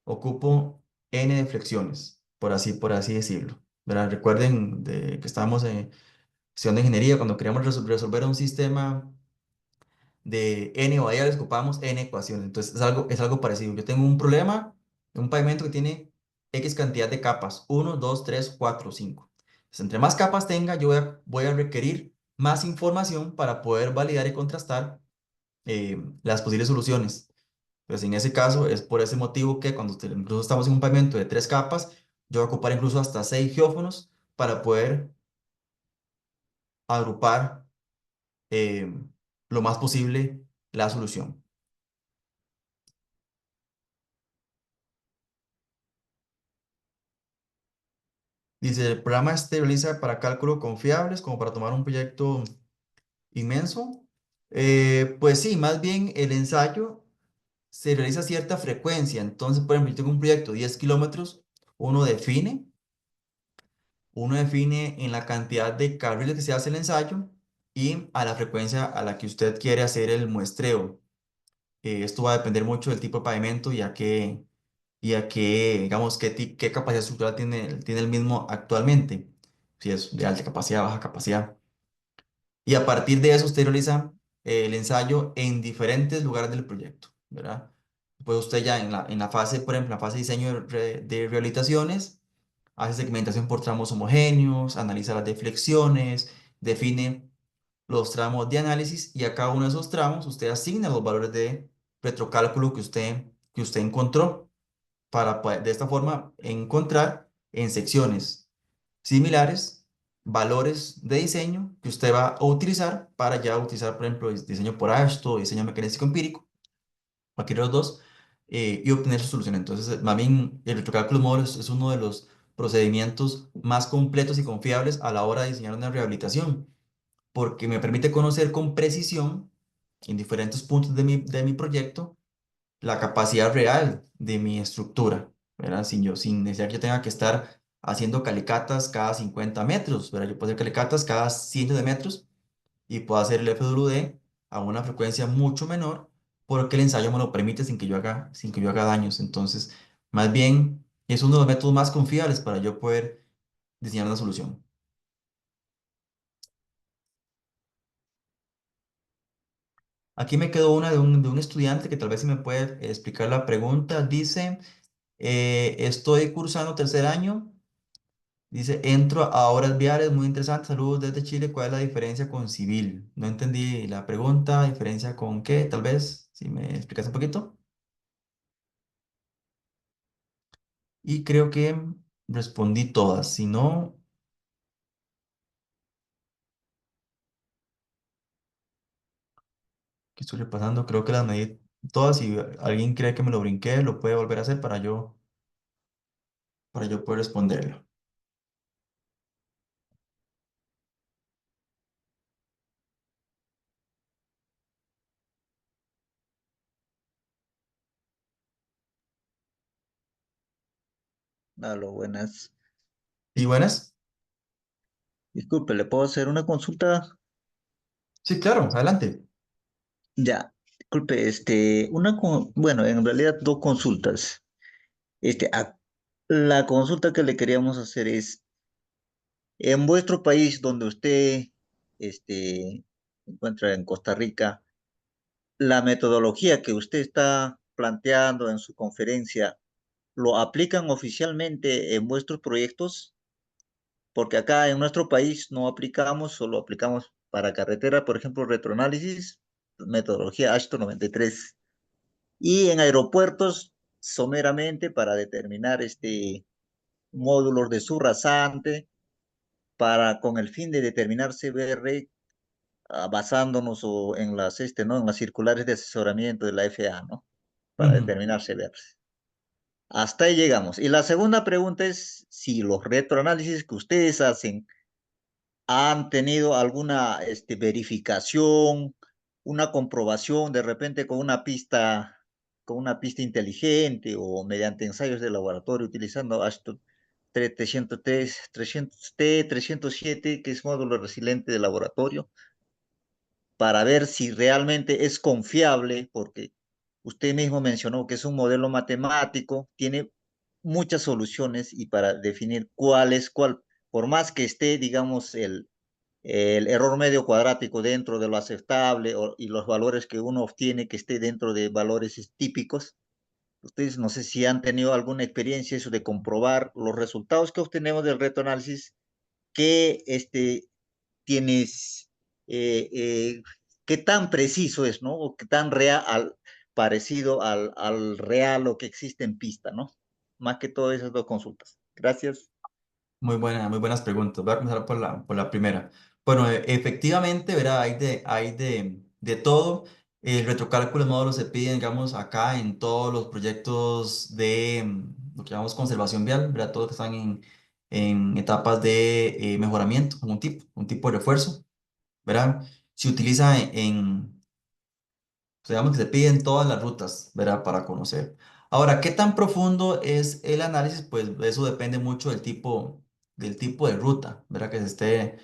ocupo n deflexiones, por así decirlo, ¿verdad? Recuerden que estábamos en sesión de ingeniería cuando queríamos resolver un sistema de n variables, ocupamos n ecuaciones. Entonces es algo parecido. Yo tengo un problema, un pavimento que tiene X cantidad de capas, uno 2 3 4 5. Entonces, entre más capas tenga, voy a requerir más información para poder validar y contrastar las posibles soluciones. Pues en ese caso es por ese motivo que cuando incluso estamos en un pavimento de 3 capas, yo voy a ocupar incluso hasta 6 geófonos para poder agrupar eh, lo más posible la solución. Dice, el programa este realiza para cálculo confiables como para tomar un proyecto inmenso. Pues sí, más bien el ensayo se realiza a cierta frecuencia. Entonces, por ejemplo, yo tengo un proyecto de 10 kilómetros, uno define, uno define en la cantidad de carriles que se hace el ensayo y a la frecuencia a la que usted quiere hacer el muestreo. Esto va a depender mucho del tipo de pavimento y a qué, digamos, qué capacidad estructural tiene el mismo actualmente. Si es de alta capacidad, baja capacidad. Y a partir de eso usted realiza el ensayo en diferentes lugares del proyecto, ¿verdad? Pues usted ya en la fase, por ejemplo, en la fase de diseño de rehabilitaciones, hace segmentación por tramos homogéneos, analiza las deflexiones, define los tramos de análisis y a cada uno de esos tramos usted asigna los valores de retrocálculo que usted encontró para de esta forma encontrar en secciones similares valores de diseño que usted va a utilizar para ya utilizar, por ejemplo, diseño por ASHTO, diseño mecanístico empírico, cualquiera de los dos, y obtener su solución. Entonces, más bien, el retrocálculo módulo es uno de los procedimientos más completos y confiables a la hora de diseñar una rehabilitación, porque me permite conocer con precisión en diferentes puntos de mi proyecto la capacidad real de mi estructura, ¿verdad? Sin necesidad que yo tenga que estar haciendo calicatas cada 50 metros, ¿verdad? Yo puedo hacer calicatas cada cientos de metros y puedo hacer el FWD a una frecuencia mucho menor porque el ensayo me lo permite sin que yo haga daños. Entonces, más bien, es uno de los métodos más confiables para yo poder diseñar una solución. Aquí me quedó una de un estudiante que tal vez si me puede explicar la pregunta. Dice, estoy cursando tercer año. Dice, entro a horas viales, muy interesante. Saludos desde Chile. ¿Cuál es la diferencia con civil? No entendí la pregunta. ¿Diferencia con qué? Tal vez, si me explicas un poquito. Y creo que respondí todas. Si no, ¿qué estoy repasando? Creo que las medí todas. Si alguien cree que me lo brinqué, lo puede volver a hacer para yo poder responderlo. Aló, buenas. ¿Y buenas? Disculpe, ¿le puedo hacer una consulta? Sí, claro, adelante. Ya, disculpe, bueno, en realidad dos consultas. Este, a- la consulta que le queríamos hacer es, en vuestro país donde usted, se encuentra en Costa Rica, la metodología que usted está planteando en su conferencia, ¿lo aplican oficialmente en vuestros proyectos? Porque acá en nuestro país no aplicamos, solo aplicamos para carretera, por ejemplo, retroanálisis, metodología ASHTO 93. Y en aeropuertos, someramente para determinar módulos de subrasante, con el fin de determinar CBR, basándonos ¿no? en las circulares de asesoramiento de la FAA, ¿no? Para Ujú. determinar CBR. Hasta ahí llegamos. Y la segunda pregunta es si los retroanálisis que ustedes hacen han tenido alguna verificación, una comprobación de repente con una pista inteligente o mediante ensayos de laboratorio utilizando ASTO 300T, 307, que es módulo resiliente de laboratorio, para ver si realmente es confiable, porque usted mismo mencionó que es un modelo matemático, tiene muchas soluciones y para definir cuál es cuál, por más que esté, digamos, el error medio cuadrático dentro de lo aceptable y los valores que uno obtiene que esté dentro de valores típicos. Ustedes no sé si han tenido alguna experiencia eso de comprobar los resultados que obtenemos del reto análisis, que tienes, qué tan preciso es, ¿no? O qué tan real, parecido al real o que existe en pista, ¿no? Más que todo esas dos consultas. Gracias. Muy buenas preguntas. Voy a comenzar por la primera. Bueno, efectivamente, ¿verdad? De todo. El retrocálculo de módulos se pide, digamos, acá en todos los proyectos de lo que llamamos conservación vial, ¿verdad? Todos que están en etapas de mejoramiento, un tipo de refuerzo, ¿verdad? Se utiliza digamos que se piden todas las rutas, ¿verdad? Para conocer. Ahora, ¿qué tan profundo es el análisis? Pues eso depende mucho del tipo de ruta, ¿verdad? Se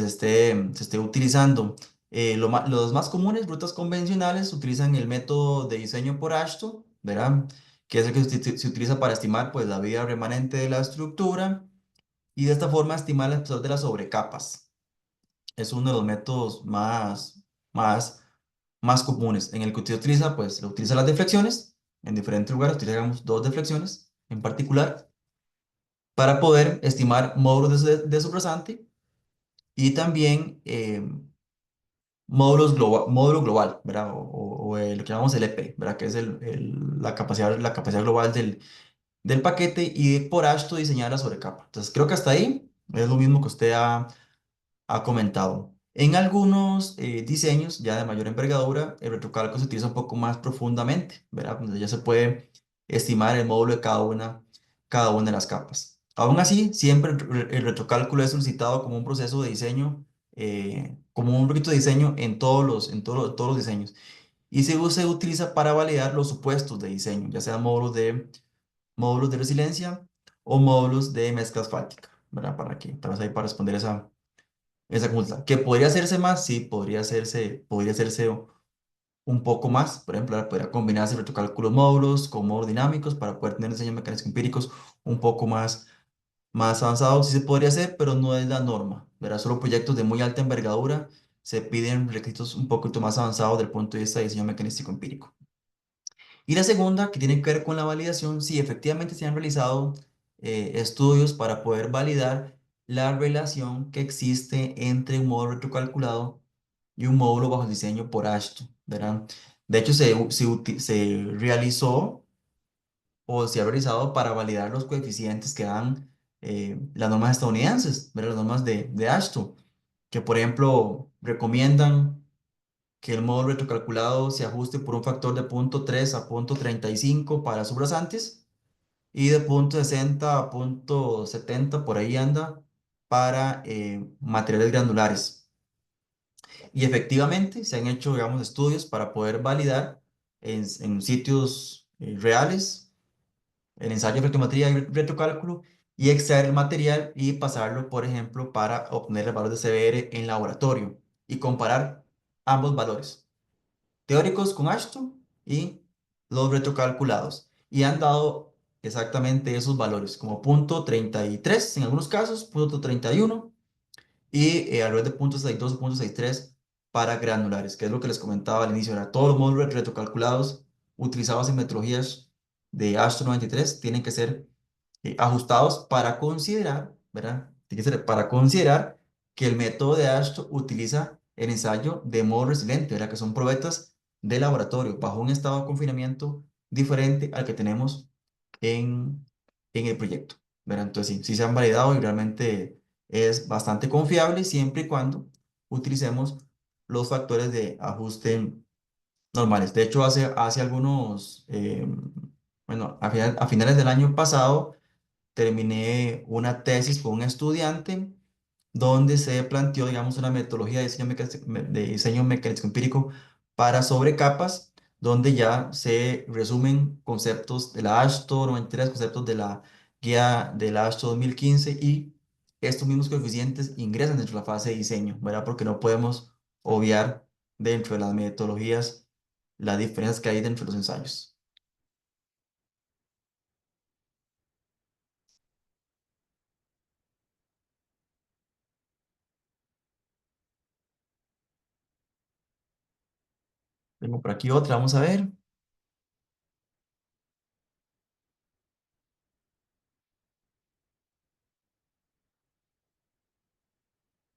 esté utilizando. Los más comunes, rutas convencionales, utilizan el método de diseño por Ashton, ¿verdad? Que es el que se utiliza para estimar, pues, la vida remanente de la estructura y de esta forma estimar el espesor de las sobrecapas. Es uno de los métodos más más comunes en el que usted utiliza, pues, lo utiliza las deflexiones en diferentes lugares, utiliza, digamos, dos deflexiones en particular para poder estimar módulos de su rasante y también módulo global, ¿verdad? Lo que llamamos el EP, ¿verdad? Que es la capacidad global del paquete y por Ashto diseñar la sobrecapa. Entonces, creo que hasta ahí es lo mismo que usted ha comentado. En algunos diseños ya de mayor envergadura, el retrocálculo se utiliza un poco más profundamente, ¿verdad? Donde ya se puede estimar el módulo de cada una de las capas. Aún así, siempre el retrocálculo es solicitado como un proceso de diseño, como un proyecto de diseño todos los diseños. Y se utiliza para validar los supuestos de diseño, ya sean módulos de resiliencia o módulos de mezcla asfáltica, ¿verdad? Para responder esa consulta. ¿Que podría hacerse más? Sí, podría hacerse un poco más. Por ejemplo, podría combinarse retrocálculos módulos con módulos dinámicos para poder tener diseños mecánicos empíricos un poco más avanzados. Sí se podría hacer, pero no es la norma. ¿Verdad? Solo proyectos de muy alta envergadura se piden requisitos un poquito más avanzados desde el punto de vista de diseño mecanístico empírico. Y la segunda, que tiene que ver con la validación, sí, efectivamente se han realizado estudios para poder validar la relación que existe entre un módulo retrocalculado y un módulo bajo diseño por Ashton, ¿verdad? De hecho, se realizó o se ha realizado para validar los coeficientes que dan las normas estadounidenses, ¿verdad? Las normas de Ashton, que por ejemplo recomiendan que el módulo retrocalculado se ajuste por un factor de 0,3 a 0,35 para subrasantes y de 0,60 a 0,70 por ahí anda para materiales granulares. Y efectivamente se han hecho, digamos, estudios para poder validar en sitios reales el ensayo de fertometría y retrocálculo y extraer el material y pasarlo, por ejemplo, para obtener el valor de CBR en laboratorio y comparar ambos valores teóricos con Ashton y los retrocalculados. Y han dado exactamente esos valores, como 0,33 en algunos casos, 0,31 y alrededor de 0,62 o 0,63 para granulares, que es lo que les comentaba al inicio. Ahora, todos los módulos retrocalculados utilizados en metodologías de Ashton 93 tienen que ser ajustados para considerar, ¿verdad? Tiene que ser para considerar que el método de Ashton utiliza el ensayo de modo resiliente, ¿verdad? Que son probetas de laboratorio bajo un estado de confinamiento diferente al que tenemos en el proyecto, ¿verdad? Entonces, sí se han validado y realmente es bastante confiable siempre y cuando utilicemos los factores de ajuste normales. De hecho, hace algunos, bueno, a finales del año pasado, terminé una tesis con un estudiante donde se planteó, digamos, una metodología de diseño mecánico empírico para sobrecapas, donde ya se resumen conceptos de la AASHTO 93, conceptos de la guía de la AASHTO 2015 y estos mismos coeficientes ingresan dentro de la fase de diseño, ¿verdad? Porque no podemos obviar dentro de las metodologías las diferencias que hay dentro de los ensayos. Tengo por aquí otra, vamos a ver.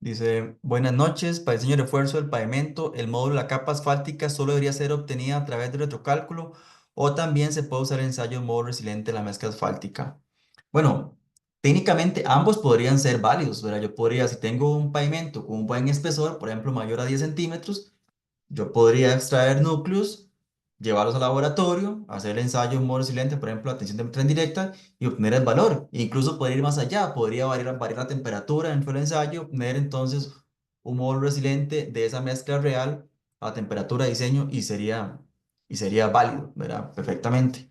Dice, buenas noches. Para diseño de refuerzo del pavimento, el módulo de la capa asfáltica solo debería ser obtenida a través de retrocálculo o también se puede usar el ensayo de módulo resiliente de la mezcla asfáltica. Bueno, técnicamente ambos podrían ser válidos, ¿verdad? Yo podría, si tengo un pavimento con un buen espesor, por ejemplo, mayor a 10 centímetros, yo podría extraer núcleos, llevarlos al laboratorio, hacer el ensayo en modo resiliente, por ejemplo, la tensión de tren directa, y obtener el valor. Incluso podría ir más allá, podría variar la temperatura dentro del ensayo, obtener entonces un módulo resiliente de esa mezcla real a temperatura de diseño y sería válido, ¿verdad? Perfectamente.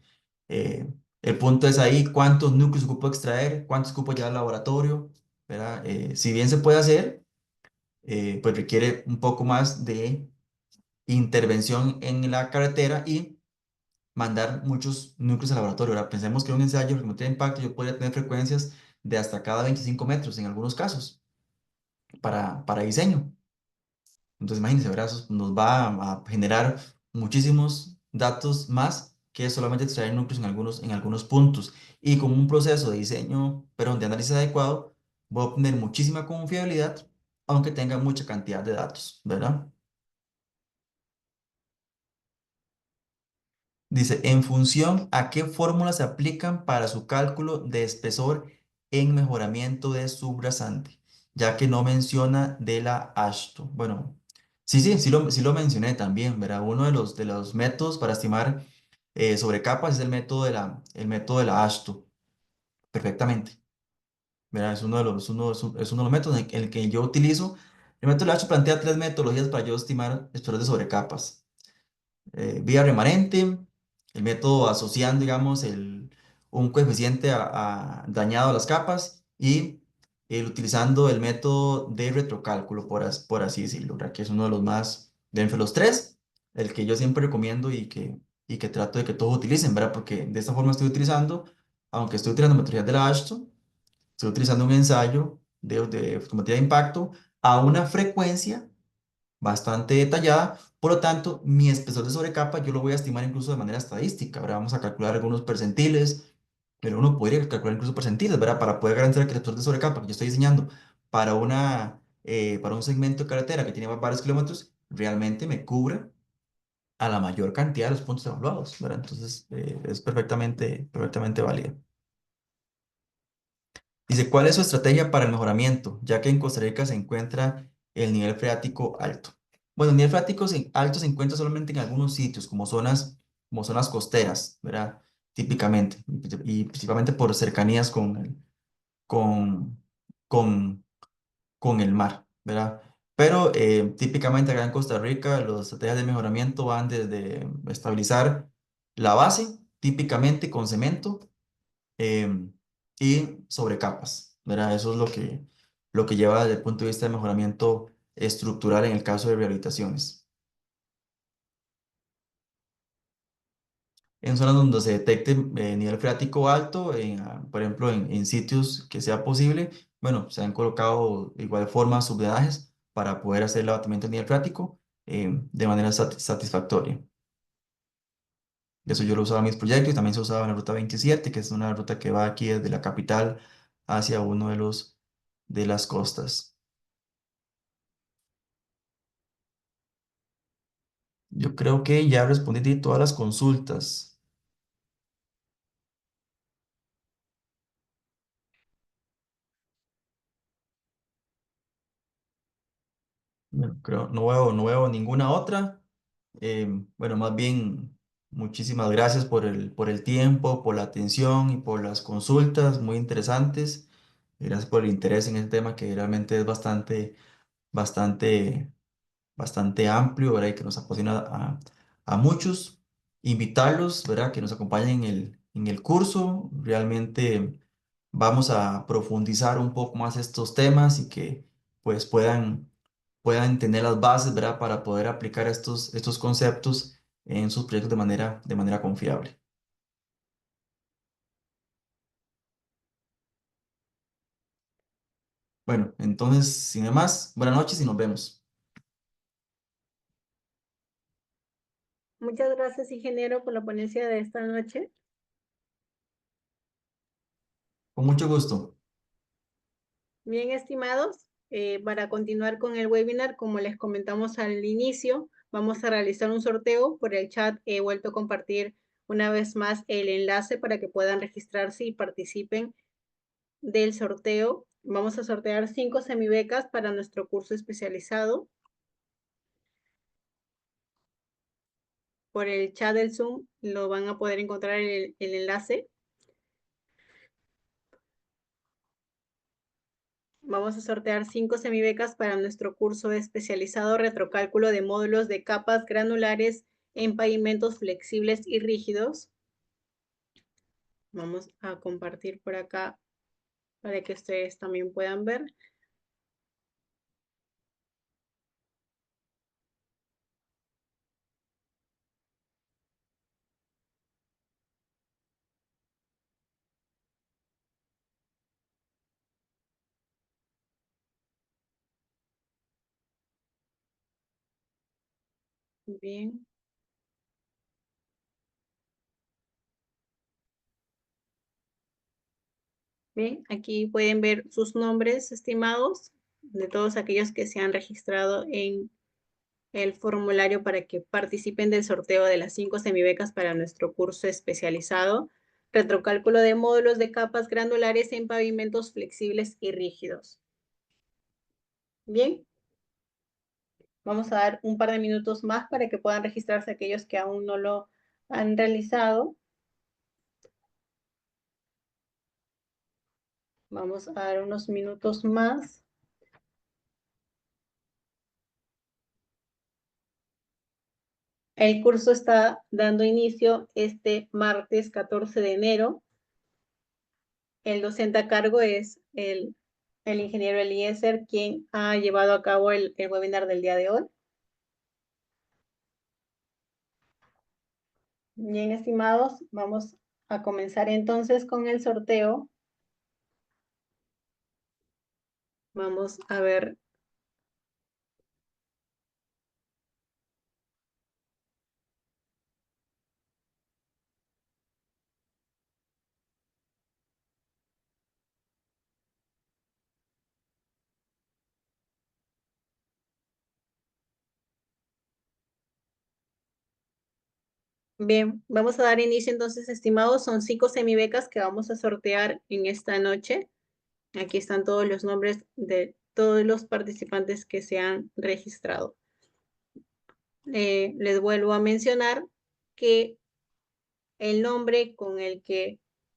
Eh, el punto es ahí cuántos núcleos ocupo extraer, cuántos ocupo llevar al laboratorio, ¿verdad? Si bien se puede hacer, pues requiere un poco más de intervención en la carretera y mandar muchos núcleos al laboratorio. Ahora, pensemos que un ensayo que no tiene impacto, yo podría tener frecuencias de hasta cada 25 metros en algunos casos para diseño. Entonces, imagínense, ¿verdad? Eso nos va a generar muchísimos datos más que solamente extraer núcleos en algunos puntos. Y con un proceso de diseño, perdón, de análisis adecuado, voy a obtener muchísima confiabilidad, aunque tenga mucha cantidad de datos, ¿verdad? Dice, en función a qué fórmulas se aplican para su cálculo de espesor en mejoramiento de subrasante, ya que no menciona de la ASHTO. Bueno, sí, sí, sí lo mencioné también, ¿verdad? Uno de los métodos para estimar sobrecapas es el método de la ASHTO, perfectamente, ¿verdad? Es uno de los métodos en el que yo utilizo. El método de la ASHTO plantea tres metodologías para yo estimar espesores de sobrecapas: vía remanente, el método asociando, digamos, un coeficiente dañado a las capas y el utilizando el método de retrocálculo, por así decirlo, ¿verdad? Que es uno de los más, de entre los tres, el que yo siempre recomiendo y que trato de que todos utilicen, ¿verdad? Porque de esta forma estoy utilizando, aunque estoy utilizando metodologías de la AASHTO, estoy utilizando un ensayo de fotometría de impacto a una frecuencia bastante detallada. Por lo tanto, mi espesor de sobrecapa yo lo voy a estimar incluso de manera estadística, ¿verdad? Vamos a calcular algunos percentiles, pero uno podría calcular incluso percentiles, ¿verdad? Para poder garantizar que el espesor de sobrecapa que yo estoy diseñando para un segmento de carretera que tiene varios kilómetros, realmente me cubra a la mayor cantidad de los puntos evaluados, ¿verdad? Entonces, es perfectamente válido. Dice, ¿cuál es su estrategia para el mejoramiento? Ya que en Costa Rica se encuentra el nivel freático alto. Bueno, el nivel freático alto se encuentra solamente en algunos sitios, como zonas costeras, ¿verdad? Típicamente, y principalmente por cercanías con, con, con el mar, ¿verdad? Pero típicamente acá en Costa Rica, las estrategias de mejoramiento van desde estabilizar la base, típicamente con cemento, em, y sobre capas, ¿verdad? Eso es lo que lleva desde el punto de vista de mejoramiento estructural en el caso de rehabilitaciones. En zonas donde se detecte nivel freático alto, por ejemplo, en sitios que sea posible, bueno, se han colocado de igual forma subdrenajes para poder hacer el abatimiento del nivel freático de manera satisfactoria. Eso yo lo usaba en mis proyectos y también se usaba en la ruta 27, que es una ruta que va aquí desde la capital hacia uno de las costas. Yo creo que ya respondí de todas las consultas. Bueno, creo, no veo ninguna otra. Bueno, más bien, muchísimas gracias por el tiempo, por la atención y por las consultas muy interesantes. Gracias por el interés en este tema que realmente es bastante bastante amplio, ¿verdad? Y que nos apasiona a muchos. Invitarlos, ¿verdad? Que nos acompañen en el curso. Realmente vamos a profundizar un poco más estos temas y que pues puedan tener las bases, ¿verdad? Para poder aplicar estos conceptos en sus proyectos de manera confiable. Bueno, entonces, sin más, buenas noches y nos vemos. Muchas gracias, ingeniero, por la ponencia de esta noche. Con mucho gusto. Bien, estimados, para continuar con el webinar, como les comentamos al inicio, vamos a realizar un sorteo por el chat. He vuelto a compartir una vez más el enlace para que puedan registrarse y participen del sorteo. Vamos a sortear 5 semibecas para nuestro curso especializado. Por el chat del Zoom lo van a poder encontrar el enlace. Vamos a sortear 5 semibecas para nuestro curso especializado retrocálculo de módulos de capas granulares en pavimentos flexibles y rígidos. Vamos a compartir por acá para que ustedes también puedan ver. Bien. Bien, aquí pueden ver sus nombres, estimados, de todos aquellos que se han registrado en el formulario para que participen del sorteo de las 5 semibecas para nuestro curso especializado, retrocálculo de módulos de capas granulares en pavimentos flexibles y rígidos. Bien, vamos a dar un par de minutos más para que puedan registrarse aquellos que aún no lo han realizado. Vamos a dar unos minutos más. El curso está dando inicio este martes 14 de enero. El docente a cargo es el ingeniero Eliezer, quien ha llevado a cabo el webinar del día de hoy. Bien, estimados, vamos a comenzar entonces con el sorteo. Vamos a ver. Bien, vamos a dar inicio entonces, estimados. Son 5 semibecas que vamos a sortear en esta noche. Aquí están todos los nombres de todos los participantes que se han registrado. Les vuelvo a mencionar que el nombre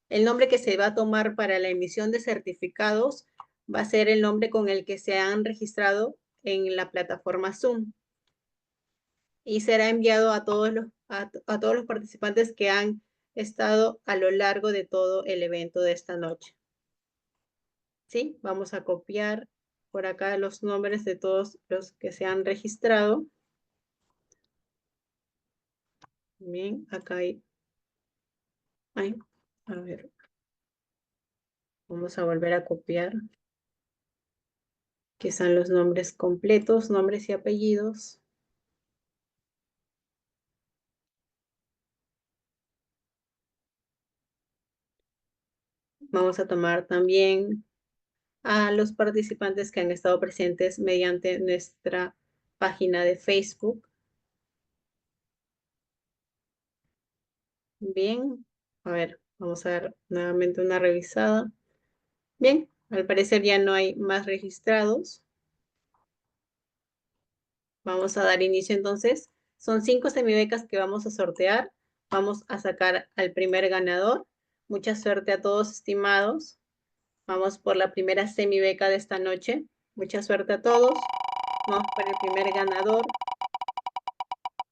el nombre que se va a tomar para la emisión de certificados va a ser el nombre con el que se han registrado en la plataforma Zoom y será enviado a a todos los participantes que han estado a lo largo de todo el evento de esta noche. ¿Sí? Vamos a copiar por acá los nombres de todos los que se han registrado. Bien, acá hay, a ver, vamos a volver a copiar, que son los nombres completos, nombres y apellidos. Vamos a tomar también a los participantes que han estado presentes mediante nuestra página de Facebook. Bien, a ver, vamos a dar nuevamente una revisada. Bien, al parecer ya no hay más registrados. Vamos a dar inicio entonces. Son 5 semibecas que vamos a sortear. Vamos a sacar al primer ganador. Mucha suerte a todos, estimados. Vamos por la primera semibeca de esta noche. Mucha suerte a todos. Vamos por el primer ganador.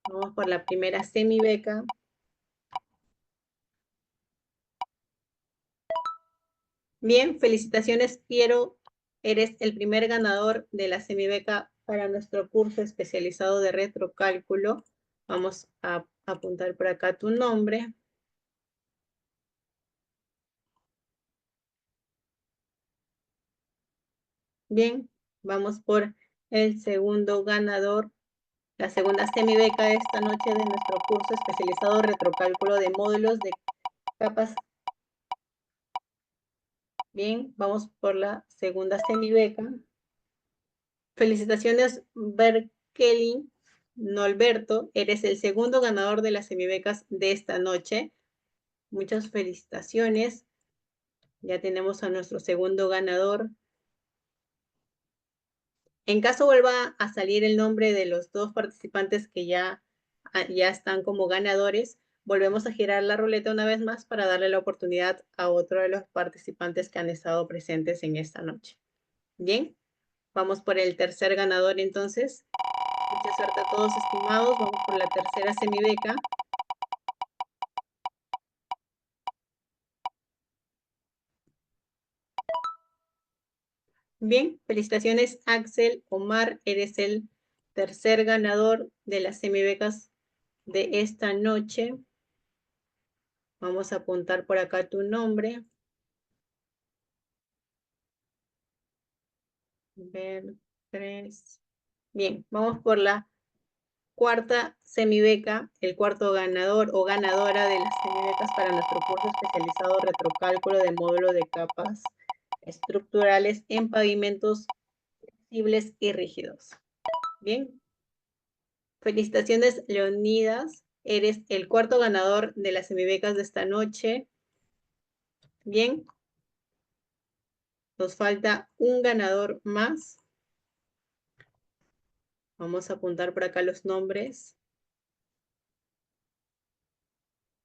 Vamos por la primera semibeca. Bien, felicitaciones, Piero. Eres el primer ganador de la semibeca para nuestro curso especializado de retrocálculo. Vamos a apuntar por acá tu nombre. Bien, vamos por el segundo ganador. la segunda semibeca de esta noche de nuestro curso especializado retrocálculo de módulos de capas. Bien, vamos por la segunda semibeca. Felicitaciones, Berkeley Norberto. Eres el segundo ganador de las semibecas de esta noche. Muchas felicitaciones. Ya tenemos a nuestro segundo ganador. En caso vuelva a salir el nombre de los dos participantes que ya están como ganadores, volvemos a girar la ruleta una vez más para darle la oportunidad a otro de los participantes que han estado presentes en esta noche. Bien, vamos por el tercer ganador entonces. Mucha suerte a todos, estimados. Vamos por la tercera semibeca. Bien, felicitaciones, Axel Omar. Eres el tercer ganador de las semibecas de esta noche. Vamos a apuntar por acá tu nombre. Ver 3. Bien, vamos por la cuarta semibeca, el cuarto ganador o ganadora de las semibecas para nuestro curso especializado retrocálculo de módulo de capas estructurales en pavimentos flexibles y rígidos. Bien. Felicitaciones, Leonidas. Eres el cuarto ganador de las semibecas de esta noche. Bien. Nos falta un ganador más. Vamos a apuntar por acá los nombres.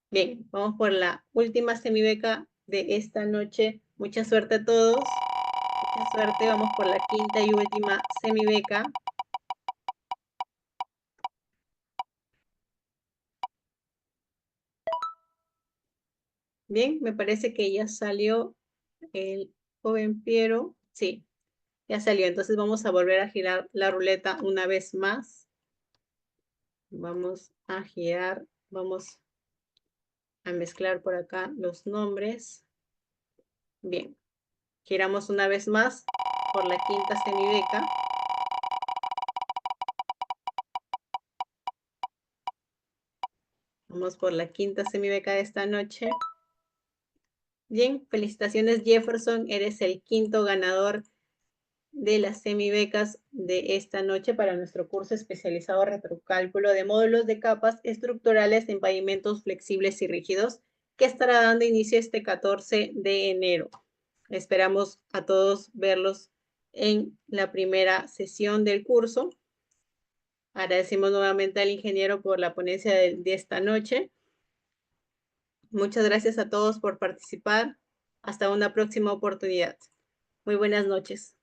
Bien, vamos por la última semibeca de esta noche. Mucha suerte a todos. Mucha suerte. Vamos por la quinta y última semibeca. Bien, me parece que ya salió el joven Piero. Sí, ya salió. Entonces vamos a volver a girar la ruleta una vez más. Vamos a girar, vamos a mezclar por acá los nombres. Bien, giramos una vez más por la quinta semibeca. Vamos por la quinta semibeca de esta noche. Bien, felicitaciones, Jefferson. Eres el quinto ganador de las semibecas de esta noche para nuestro curso especializado retrocálculo de módulos de capas estructurales en pavimentos flexibles y rígidos, que estará dando inicio este 14 de enero. Esperamos a todos verlos en la primera sesión del curso. Agradecemos nuevamente al ingeniero por la ponencia de esta noche. Muchas gracias a todos por participar. Hasta una próxima oportunidad. Muy buenas noches.